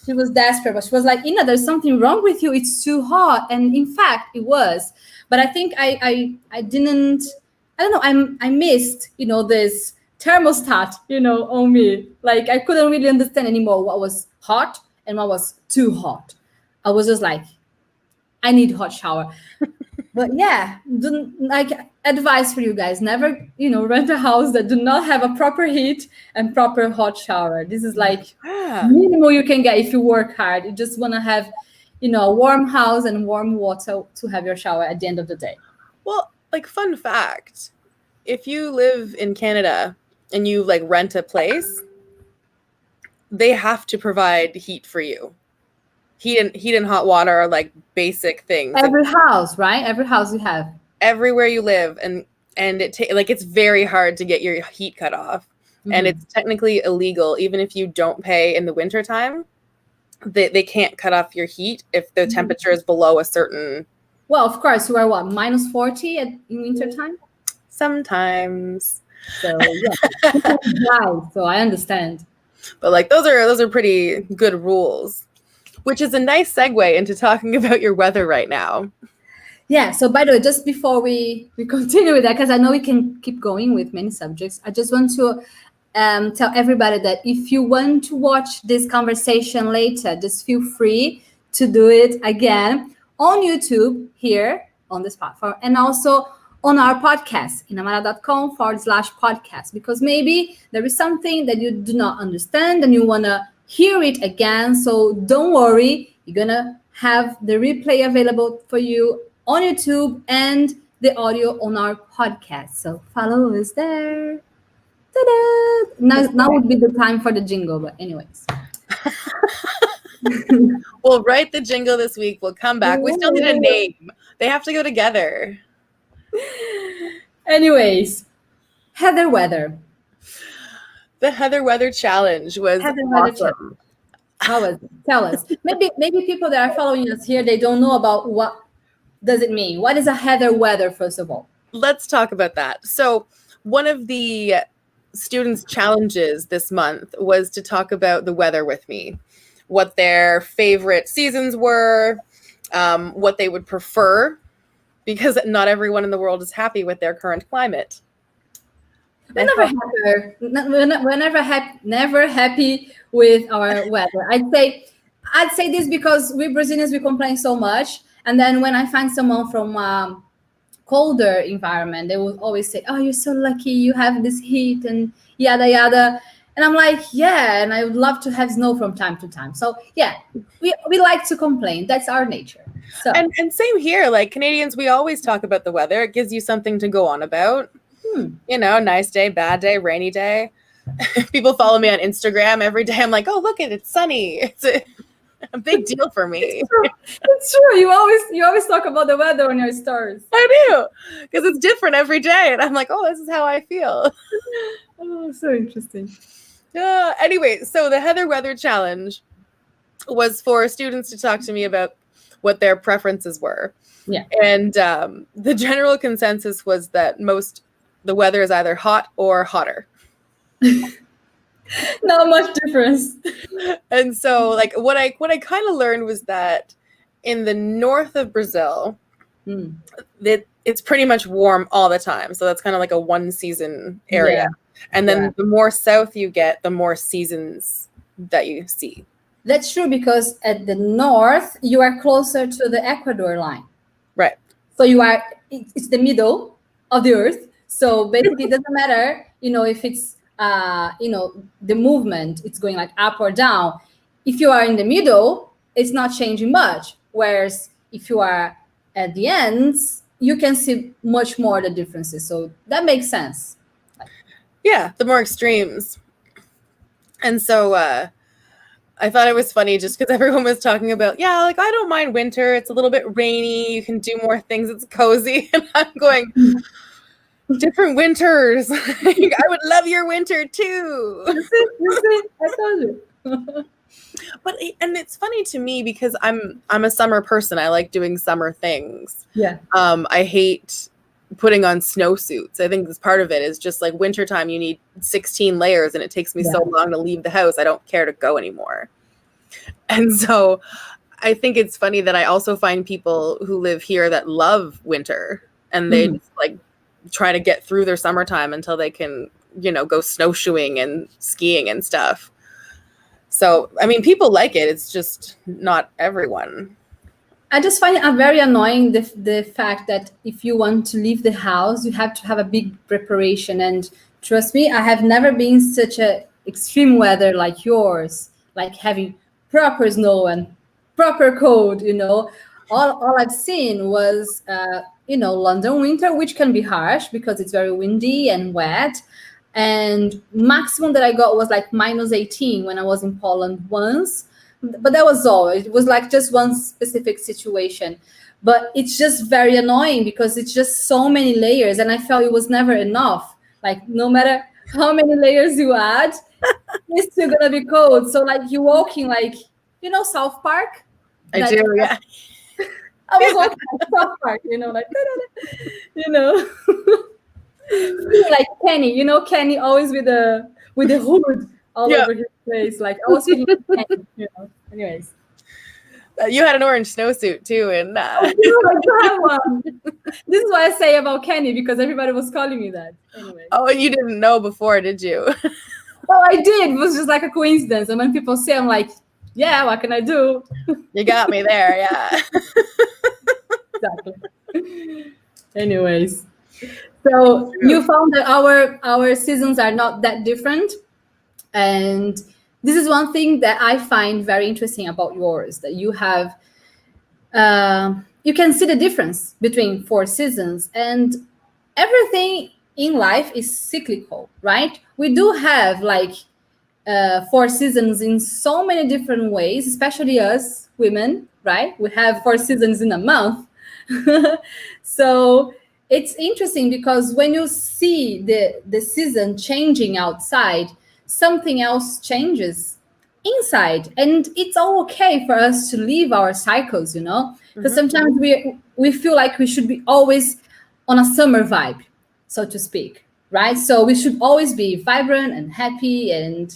She was desperate, but she was like, there's something wrong with you. It's too hot. And in fact, it was. But I think I didn't, I don't know, I missed, this thermostat, on me. Like I couldn't really understand anymore what was hot and what was too hot. I was just like, I need hot shower. But yeah, like advice for you guys, never, rent a house that do not have a proper heat and proper hot shower. This is like minimal you can get if you work hard. You just want to have, a warm house and warm water to have your shower at the end of the day. Well, like fun fact, if you live in Canada and you like rent a place, they have to provide heat for you. Heat and hot water are like basic things. Every house, right? Every house you have. Everywhere you live, and it's very hard to get your heat cut off, and it's technically illegal even if you don't pay in the wintertime. They can't cut off your heat if the temperature is below a certain. Well, of course, you are what, minus 40 in wintertime? Sometimes. So yeah, so I understand. But like those are pretty good rules. Which is a nice segue into talking about your weather right now. Yeah. So by the way, just before we continue with that, because I know we can keep going with many subjects, I just want to tell everybody that if you want to watch this conversation later, just feel free to do it again on YouTube here on this platform, and also on our podcast, inamara.com/podcast, because maybe there is something that you do not understand and you want to hear it again. So don't worry, you're gonna have the replay available for you on YouTube and the audio on our podcast. So follow us there. Ta-da! Now would be the time for the jingle, but anyways. We'll write the jingle this week. We'll come back. We still need a name. They have to go together. Anyways, Heather Weather. The Heather Weather Challenge was awesome. How was it? Tell us. Maybe people that are following us here, they don't know about what does it mean. What is a Heather Weather, first of all? Let's talk about that. So one of the students' challenges this month was to talk about the weather with me, what their favorite seasons were, what they would prefer, because not everyone in the world is happy with their current climate. We're never happy with our weather. I'd say this because we Brazilians, we complain so much, and then when I find someone from colder environment, they will always say, "Oh, you're so lucky, you have this heat and yada yada." And I'm like, yeah, and I would love to have snow from time to time. So yeah, we like to complain. That's our nature. So and same here. Like Canadians, we always talk about the weather. It gives you something to go on about. Nice day, bad day, rainy day. People follow me on Instagram every day. I'm like, oh, look, it's sunny. It's a big deal for me. It's true. You always talk about the weather on your stories. I do, because it's different every day, and I'm like, oh, this is how I feel. Oh, so interesting. Anyway, so the Heather Weather Challenge was for students to talk to me about what their preferences were. Yeah. And the general consensus was that the weather is either hot or hotter. Not much difference. And so like what I kind of learned was that in the north of Brazil, it's pretty much warm all the time. So that's kind of like a one season area. Yeah. And then the more south you get, the more seasons that you see. That's true, because at the north, you are closer to the Ecuador line. Right. So it's the middle of the earth. So basically it doesn't matter, if it's, the movement, it's going like up or down. If you are in the middle, it's not changing much. Whereas if you are at the ends, you can see much more the differences. So that makes sense. Yeah, the more extremes. And so I thought it was funny just because everyone was talking about, I don't mind winter. It's a little bit rainy. You can do more things. It's cozy. And I'm going, different winters. I would love your winter too. I told you. And it's funny to me because I'm a summer person. I like doing summer things. Yeah. I hate putting on snowsuits. I think this part of it is just like wintertime, you need 16 layers and it takes me so long to leave the house. I don't care to go anymore. And so I think it's funny that I also find people who live here that love winter, and they just like try to get through their summertime until they can, go snowshoeing and skiing and stuff. So, I mean, people like it. It's just not everyone. I just find it very annoying the fact that if you want to leave the house, you have to have a big preparation. And trust me, I have never been in such a extreme weather like yours, like having proper snow and proper cold. All I've seen was London winter, which can be harsh because it's very windy and wet. And maximum that I got was like -18 when I was in Poland once. But that was all. It was like just one specific situation. But it's just very annoying because it's just so many layers. And I felt it was never enough. Like no matter how many layers you add, it's still going to be cold. So like you're walking like, South Park? I do, yeah. I was walking like South Park, like, like Kenny, Kenny always with the hood all over his face. Like I was feeling like Kenny, Anyways. You had an orange snowsuit too, and I have one. This is what I say about Kenny because everybody was calling me that. Anyway. Oh, you didn't know before, did you? Oh, I did. It was just like a coincidence. And when people say, I'm like, yeah, what can I do? You got me there, yeah. Exactly. Anyways, so you found that our seasons are not that different, and this is one thing that I find very interesting about yours, that you have you can see the difference between 4 seasons, and everything in life is cyclical, right? We do have like 4 seasons in so many different ways, especially us women, right? We have 4 seasons in a month. So it's interesting because when you see the season changing outside, something else changes inside, and it's all okay for us to live our cycles, because sometimes we feel like we should be always on a summer vibe, so to speak, right? So we should always be vibrant and happy and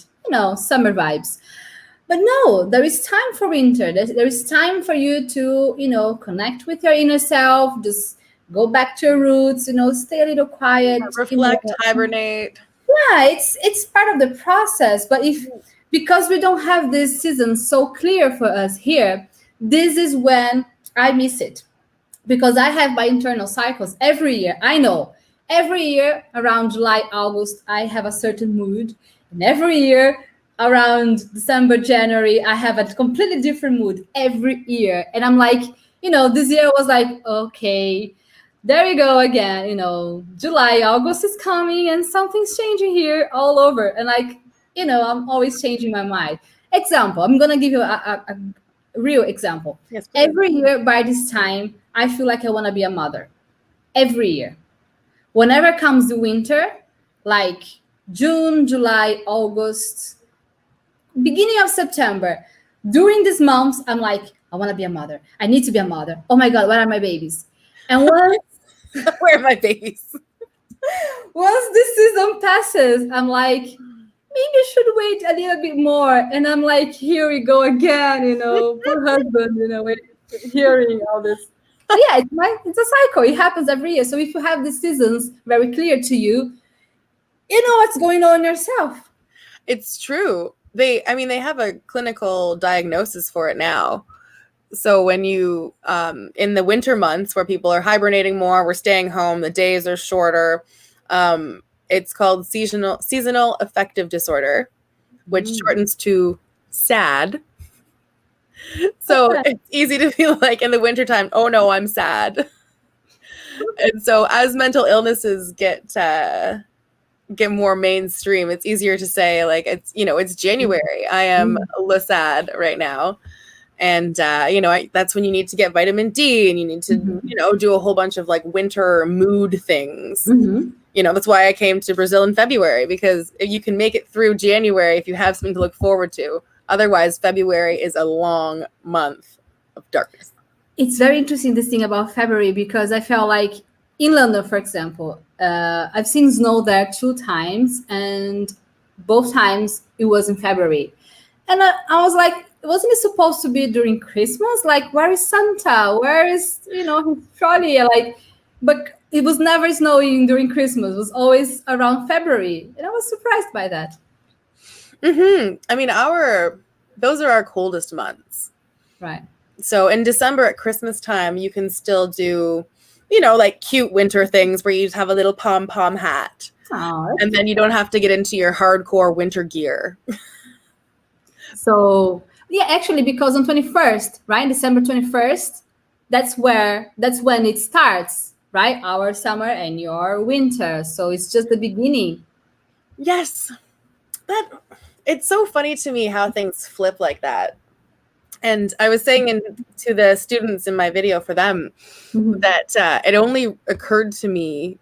summer vibes. But no, there is time for winter. There is time for you to connect with your inner self, just go back to your roots, stay a little quiet, reflect, hibernate. Yeah, it's part of the process. But because we don't have this season so clear for us here, this is when I miss it, because I have my internal cycles every year. I know every year around July, August, I have a certain mood, and every year around December, January, I have a completely different mood every year. And I'm like, this year was like, okay, there you go again. July, August is coming and something's changing here all over. And like, I'm always changing my mind. Example, I'm going to give you a real example. Yes, every year by this time, I feel like I want to be a mother. Every year. Whenever comes the winter, like June, July, August, beginning of September, during these months, I'm like, I want to be a mother. I need to be a mother. Oh my God, where are my babies? And once where are my babies? Once this season passes, I'm like, maybe you should wait a little bit more. And I'm like, here we go again, poor husband, hearing all this. But yeah, it's a cycle. It happens every year. So if you have the seasons very clear to you, you know what's going on yourself. It's true. They have a clinical diagnosis for it now. So when you, in the winter months where people are hibernating more, we're staying home, the days are shorter. It's called seasonal affective disorder, which shortens to SAD. So it's easy to feel like in the wintertime, oh no, I'm sad. And so as mental illnesses get more mainstream, it's easier to say like, it's January. I am sad right now. And, that's when you need to get vitamin D, and you need to, do a whole bunch of like winter mood things. That's why I came to Brazil in February, because you can make it through January if you have something to look forward to. Otherwise, February is a long month of darkness. It's very interesting, this thing about February, because I felt like in London, for example, I've seen snow there 2 times, and both times it was in February. And I was like, wasn't it supposed to be during Christmas? Like, where is Santa? Where is, his trolley? Like, but it was never snowing during Christmas. It was always around February. And I was surprised by that. I mean, those are our coldest months. Right. So in December at Christmas time, you can still do, like cute winter things where you just have a little pom-pom hat. Oh, and then you don't have to get into your hardcore winter gear. So yeah, actually, because on 21st, right, December 21st, that's when it starts, right? Our summer and your winter. So it's just the beginning. Yes. It's so funny to me how things flip like that. And I was saying to the students in my video for them that it only occurred to me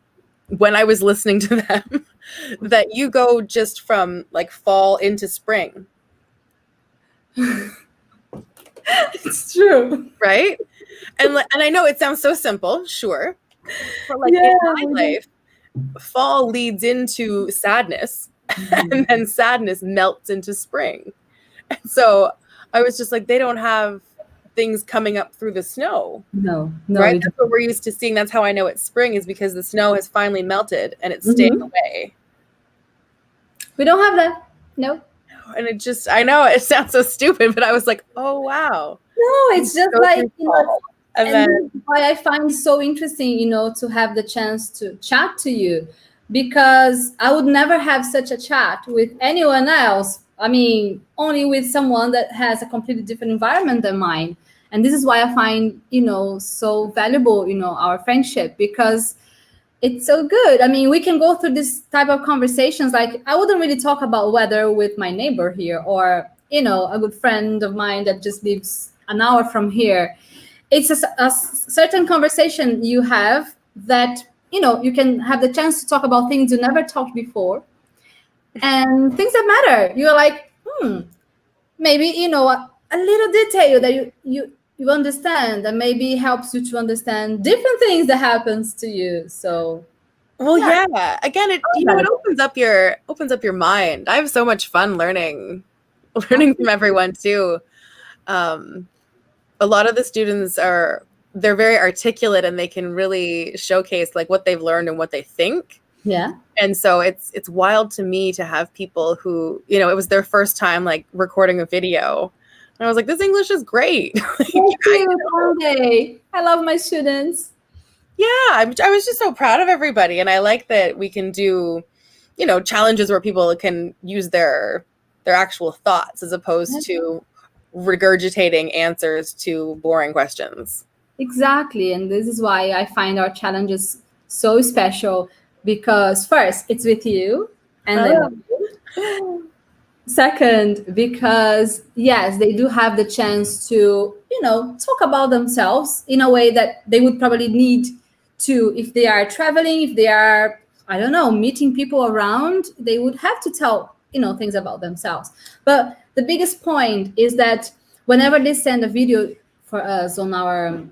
when I was listening to them that you go just from like fall into spring. It's true. Right? And I know it sounds so simple, sure. But like in my life, fall leads into sadness and then sadness melts into spring. And so I was just like, they don't have things coming up through the snow. No. Right? That's what we're used to seeing. That's how I know it's spring, is because the snow has finally melted and it's staying away. We don't have that. No. And I know it sounds so stupid, but I was like, oh, wow. No, it's just like, and then why I find it so interesting, to have the chance to chat to you, because I would never have such a chat with anyone else. I mean, only with someone that has a completely different environment than mine. And this is why I find, so valuable, our friendship, because it's so good. I mean, we can go through this type of conversations. Like, I wouldn't really talk about weather with my neighbor here, or, a good friend of mine that just lives an hour from here. It's a certain conversation you have that, you can have the chance to talk about things you never talked before. And things that matter. You're like, maybe, a little detail that you understand, that maybe helps you to understand different things that happens to you. So, yeah. Again, it opens up your mind. I have so much fun learning from everyone too. A lot of the students they're very articulate, and they can really showcase like what they've learned and what they think. Yeah. And so it's wild to me to have people who, it was their first time like recording a video. And I was like, this English is great. Thank you. I love my students. Yeah, I was just so proud of everybody. And I like that we can do, challenges where people can use their actual thoughts as opposed to regurgitating answers to boring questions. Exactly. And this is why I find our challenges so special, because first, it's with you. And then second, because yes, they do have the chance to, talk about themselves in a way that they would probably need to, if they are traveling, if they are, I don't know, meeting people around, they would have to tell, things about themselves. But the biggest point is that whenever they send a video for us on our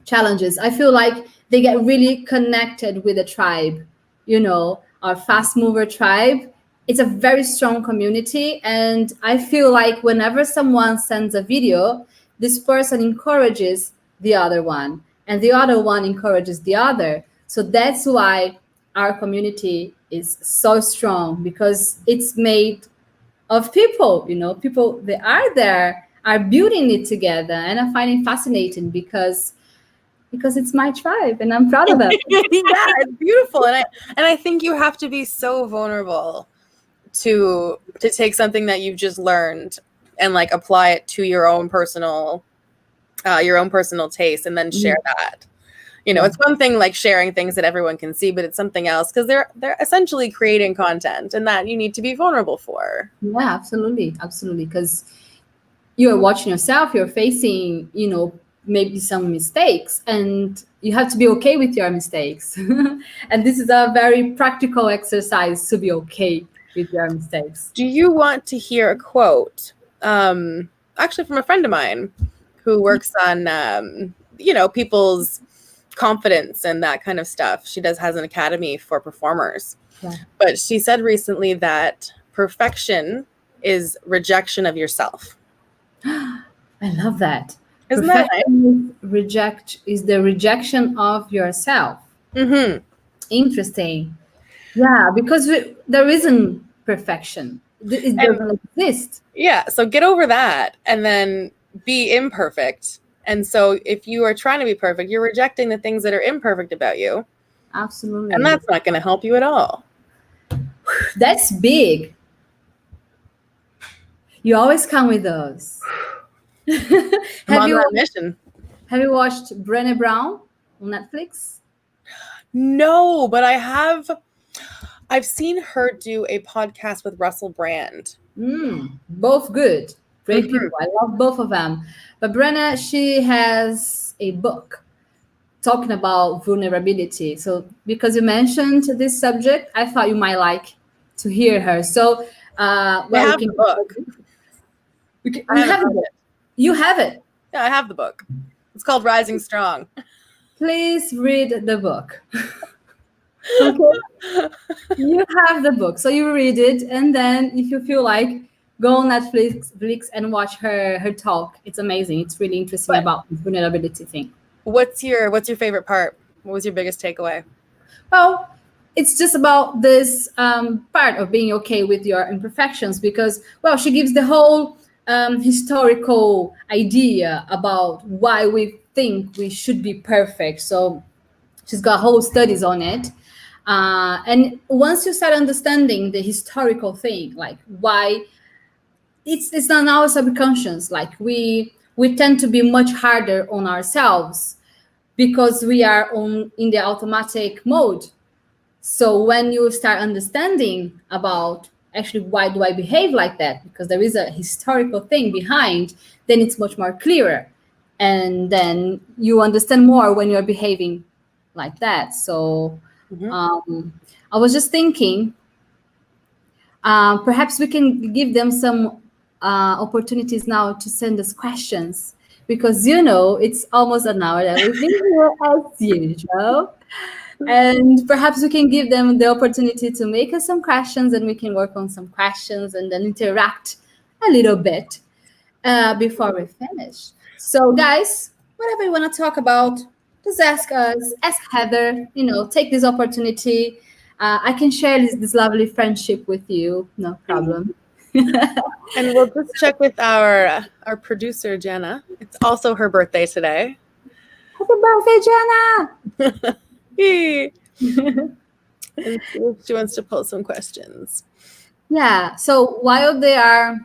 challenges, I feel like they get really connected with the tribe, our fast mover tribe. It's a very strong community. And I feel like whenever someone sends a video, this person encourages the other one, and the other one encourages the other. So that's why our community is so strong, because it's made of people, people that are there are building it together. And I find it fascinating because it's my tribe and I'm proud of it. Yeah, it's beautiful. And I think you have to be so vulnerable to take something that you've just learned and like apply it to your own personal taste, and then share that. It's one thing like sharing things that everyone can see, but it's something else because they're essentially creating content, and that you need to be vulnerable for. Yeah, absolutely. Because you're watching yourself, you're facing, maybe some mistakes, and you have to be okay with your mistakes. And this is a very practical exercise to be okay with your mistakes. Do you want to hear a quote? Actually, from a friend of mine who works on, people's confidence and that kind of stuff. She has an academy for performers. Yeah. But she said recently that perfection is rejection of yourself. I love that. Isn't that nice? Perfection is the rejection of yourself. Mm-hmm. Interesting. Yeah, because there isn't perfection. It doesn't exist. Yeah, so get over that and then be imperfect. And so if you are trying to be perfect, you're rejecting the things that are imperfect about you. Absolutely. And that's not going to help you at all. That's big. You always come with those. I'm on that mission. Have you watched Brené Brown on Netflix? No, but I've seen her do a podcast with Russell Brand. Both good. Great people. I love both of them. But Brené, she has a book talking about vulnerability. So because you mentioned this subject, I thought you might like to hear her. So I have the book. You have it. You have it. Yeah, I have the book. It's called Rising Strong. Please read the book. Okay. You have the book, so you read it, and then if you feel like, go on Netflix and watch her talk. It's amazing. It's really interesting about the vulnerability thing. What's your favorite part? What was your biggest takeaway? Well, it's just about this part of being okay with your imperfections, because, well, she gives the whole historical idea about why we think we should be perfect. So she's got whole studies on it. And once you start understanding the historical thing, like why it's not our subconscious, like we tend to be much harder on ourselves because we are in the automatic mode. So when you start understanding about actually why do I behave like that, because there is a historical thing behind, then it's much more clearer. And then you understand more when you're behaving like that. So I was just thinking, perhaps we can give them some opportunities now to send us questions, because it's almost an hour that we've been here as usual. And perhaps we can give them the opportunity to make us some questions, and we can work on some questions and then interact a little bit before we finish. So guys, whatever you want to talk about, just ask us, ask Heather, take this opportunity. I can share this lovely friendship with you, no problem. And we'll just check with our producer, Jenna. It's also her birthday today. Happy birthday, Jenna! And she wants to pose some questions. Yeah, so while they are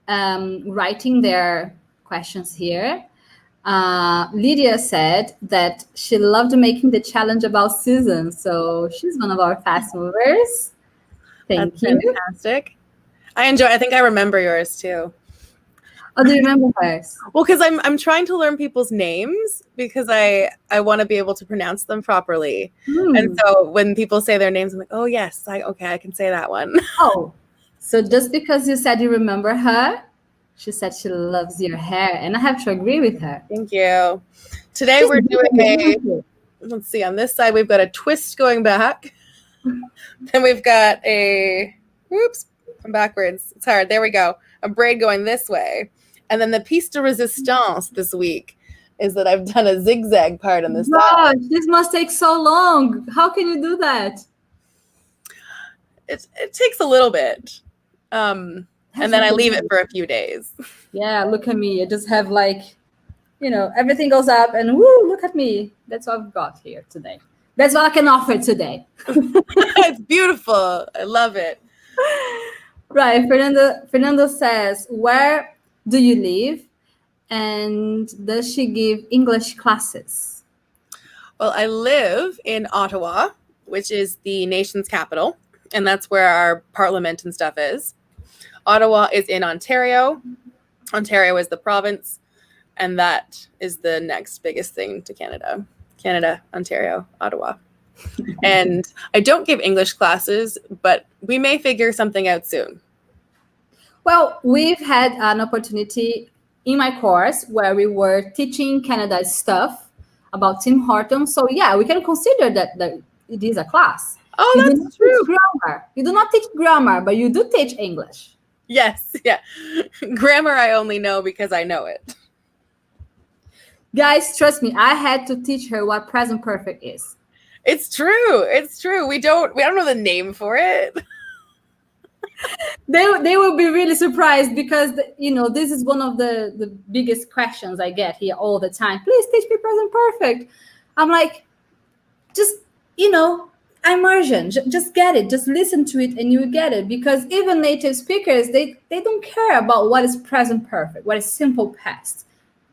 writing their questions here, Lydia said that she loved making the challenge about Susan. So she's one of our fast movers. Thank you. Fantastic. I think I remember yours too. Oh, do you remember hers? Well, because I'm trying to learn people's names, because I want to be able to pronounce them properly. And so when people say their names, I'm like, oh yes, I can say that one. Oh, so just because you said you remember her, she said she loves your hair, and I have to agree with her. Thank you. Today we're doing let's see, on this side we've got a twist going back. Then we've got I'm backwards. It's hard. There we go. A braid going this way. And then the piece de resistance this week is that I've done a zigzag part on this side. This must take so long. How can you do that? It takes a little bit. And then I leave it for a few days. Yeah, look at me. I just have everything goes up and woo, look at me. That's what I've got here today. That's what I can offer today. It's beautiful. I love it. Right. Fernando says, where do you live? And does she give English classes? Well, I live in Ottawa, which is the nation's capital. And that's where our parliament and stuff is. Ottawa is in Ontario. Ontario is the province. And that is the next biggest thing to Canada. Canada, Ontario, Ottawa. And I don't give English classes, but we may figure something out soon. Well, we've had an opportunity in my course where we were teaching Canada stuff about Tim Hortons. So yeah, we can consider that it is a class. Oh, that's true. Grammar. You do not teach grammar, but you do teach English. Yes, yeah. Grammar I only know because I know it. Guys, trust me, I had to teach her what present perfect is. It's true. It's true. We don't know the name for it. They will be really surprised because, this is one of the biggest questions I get here all the time. Please teach me present perfect. I'm like, just, immersion. Just get it. Just listen to it and you get it. Because even native speakers, they don't care about what is present perfect, what is simple past.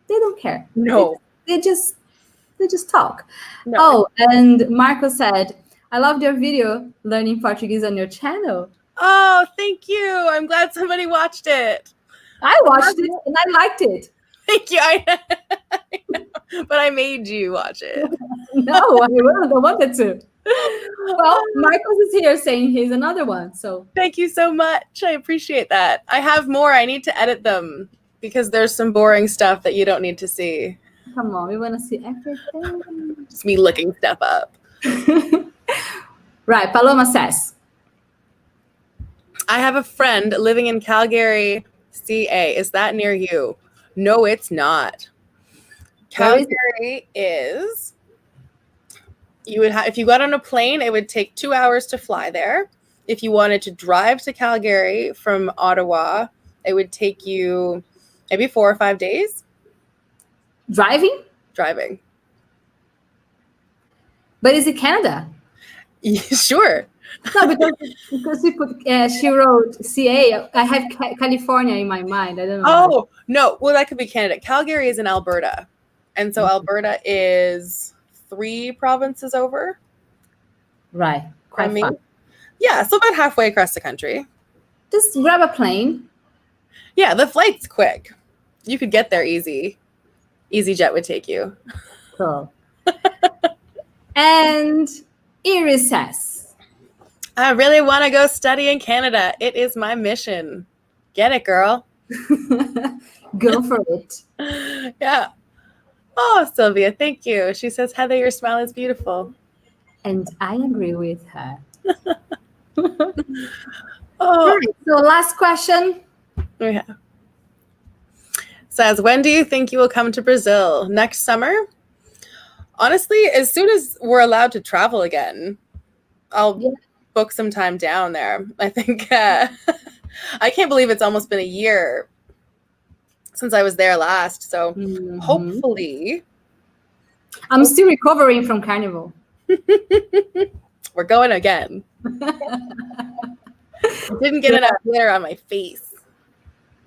They don't care. No. They just talk. No. Oh, and Marco said, I loved your video learning Portuguese on your channel. Oh, thank you. I'm glad somebody watched it. I watched it and I liked it. Thank you. I know, but I made you watch it. No, I wanted to. Well, Marcos is here saying he's another one. So thank you so much. I appreciate that. I have more. I need to edit them because there's some boring stuff that you don't need to see. Come on, we want to see everything. Just me looking stuff up. Right, Paloma says, I have a friend living in Calgary, CA. Is that near you? No, it's not. Calgary is you would have, if you got on a plane, it would take 2 hours to fly there. If you wanted to drive to Calgary from Ottawa, it would take you maybe 4 or 5 days. Driving? Driving. But is it Canada? Yeah, sure. No, because she wrote CA. I have California in my mind. I don't know. Oh, no. Well, that could be Canada. Calgary is in Alberta. And so Alberta is 3 provinces over. Right. Quite far. Yeah, so about halfway across the country. Just grab a plane. Yeah, the flight's quick. You could get there easy. EasyJet would take you. Cool. And Iris says, I really want to go study in Canada. It is my mission. Get it, girl. Go for it. Yeah. Oh, Sylvia, thank you. She says, Heather, your smile is beautiful. And I agree with her. Oh. Right, so last question. Yeah. Says, when do you think you will come to Brazil? Next summer? Honestly, as soon as we're allowed to travel again, I'll book some time down there. I think I can't believe it's almost been a year since I was there last. So hopefully. I'm still recovering from Carnival. We're going again. Didn't get enough glitter on my face.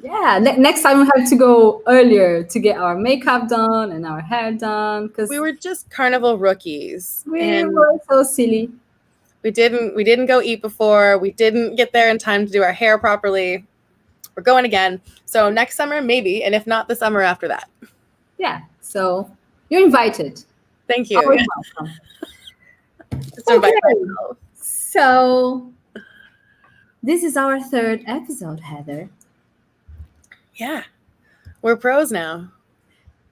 Yeah, next time we have to go earlier to get our makeup done and our hair done because we were just carnival rookies. We were so silly. We didn't go eat before. We didn't get there in time to do our hair properly. We're going again. So next summer, maybe, and if not, the summer after that. Yeah. So you're invited. Thank you. Always welcome. Okay. So this is our 3rd episode, Heather. Yeah, we're pros now.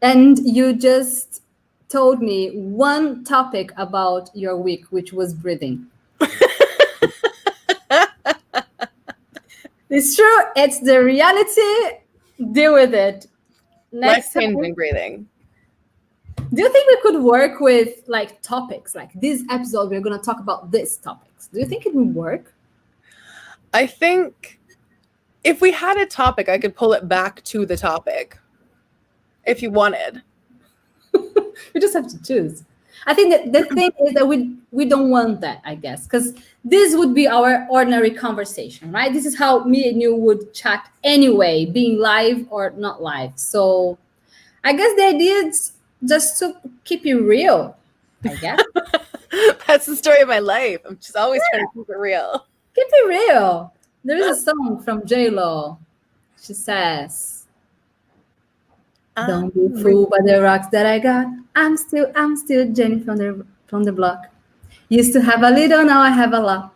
And you just told me one topic about your week, which was breathing. It's true. It's the reality. Deal with it. Life-changing breathing. Do you think we could work with like topics? Like this episode, we're going to talk about these topics. Do you think it would work? I think if we had a topic, I could pull it back to the topic if you wanted. We just have to choose. I think that the thing is that we don't want that, I guess, because this would be our ordinary conversation, right? This is how me and you would chat anyway, being live or not live. So I guess the idea is just to keep it real, I guess. That's the story of my life. I'm just always trying to keep it real. Keep it real. There is a song from J-Lo. She says, don't be fooled by the rocks that I got. I'm still Jenny from the block. Used to have a little, now I have a lot.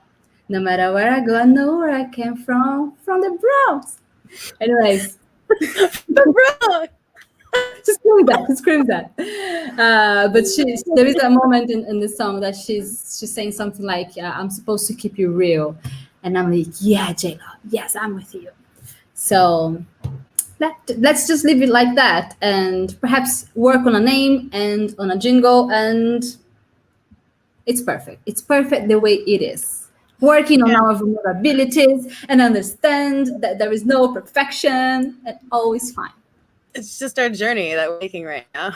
No matter where I go, I know where I came from the Bronx. Anyways. The Bronx. Just scream that. But there is a moment in the song that she's saying something like, I'm supposed to keep you real. And I'm like, yeah, J-Lo, yes, I'm with you. So let's just leave it like that, and perhaps work on a name and on a jingle, and it's perfect. It's perfect the way it is. Working on our vulnerabilities and understand that there is no perfection and always fine. It's just our journey that we're making right now.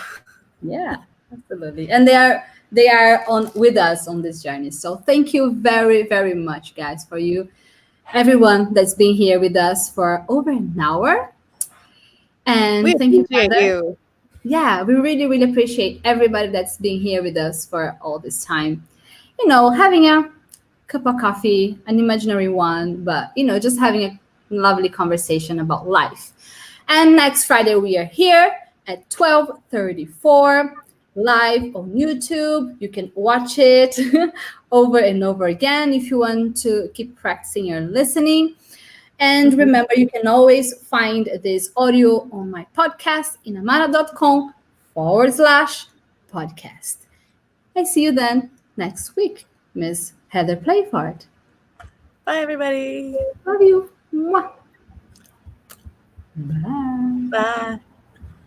Yeah, absolutely. And they are on with us on this journey. So thank you very, very much, guys, for you, everyone that's been here with us for over an hour. And We thank you, appreciate Heather. you. Yeah, we really, really appreciate everybody that's been here with us for all this time. You know, having a cup of coffee, an imaginary one, but, you know, just having a lovely conversation about life. And next Friday, we are here at 12:34 live on YouTube. You can watch it over and over again if you want to keep practicing your listening. And remember, you can always find this audio on my podcast, inamara.com/podcast. I see you then next week, Miss Heather Playford. Bye, everybody. Love you. Mwah. Bye. Bye.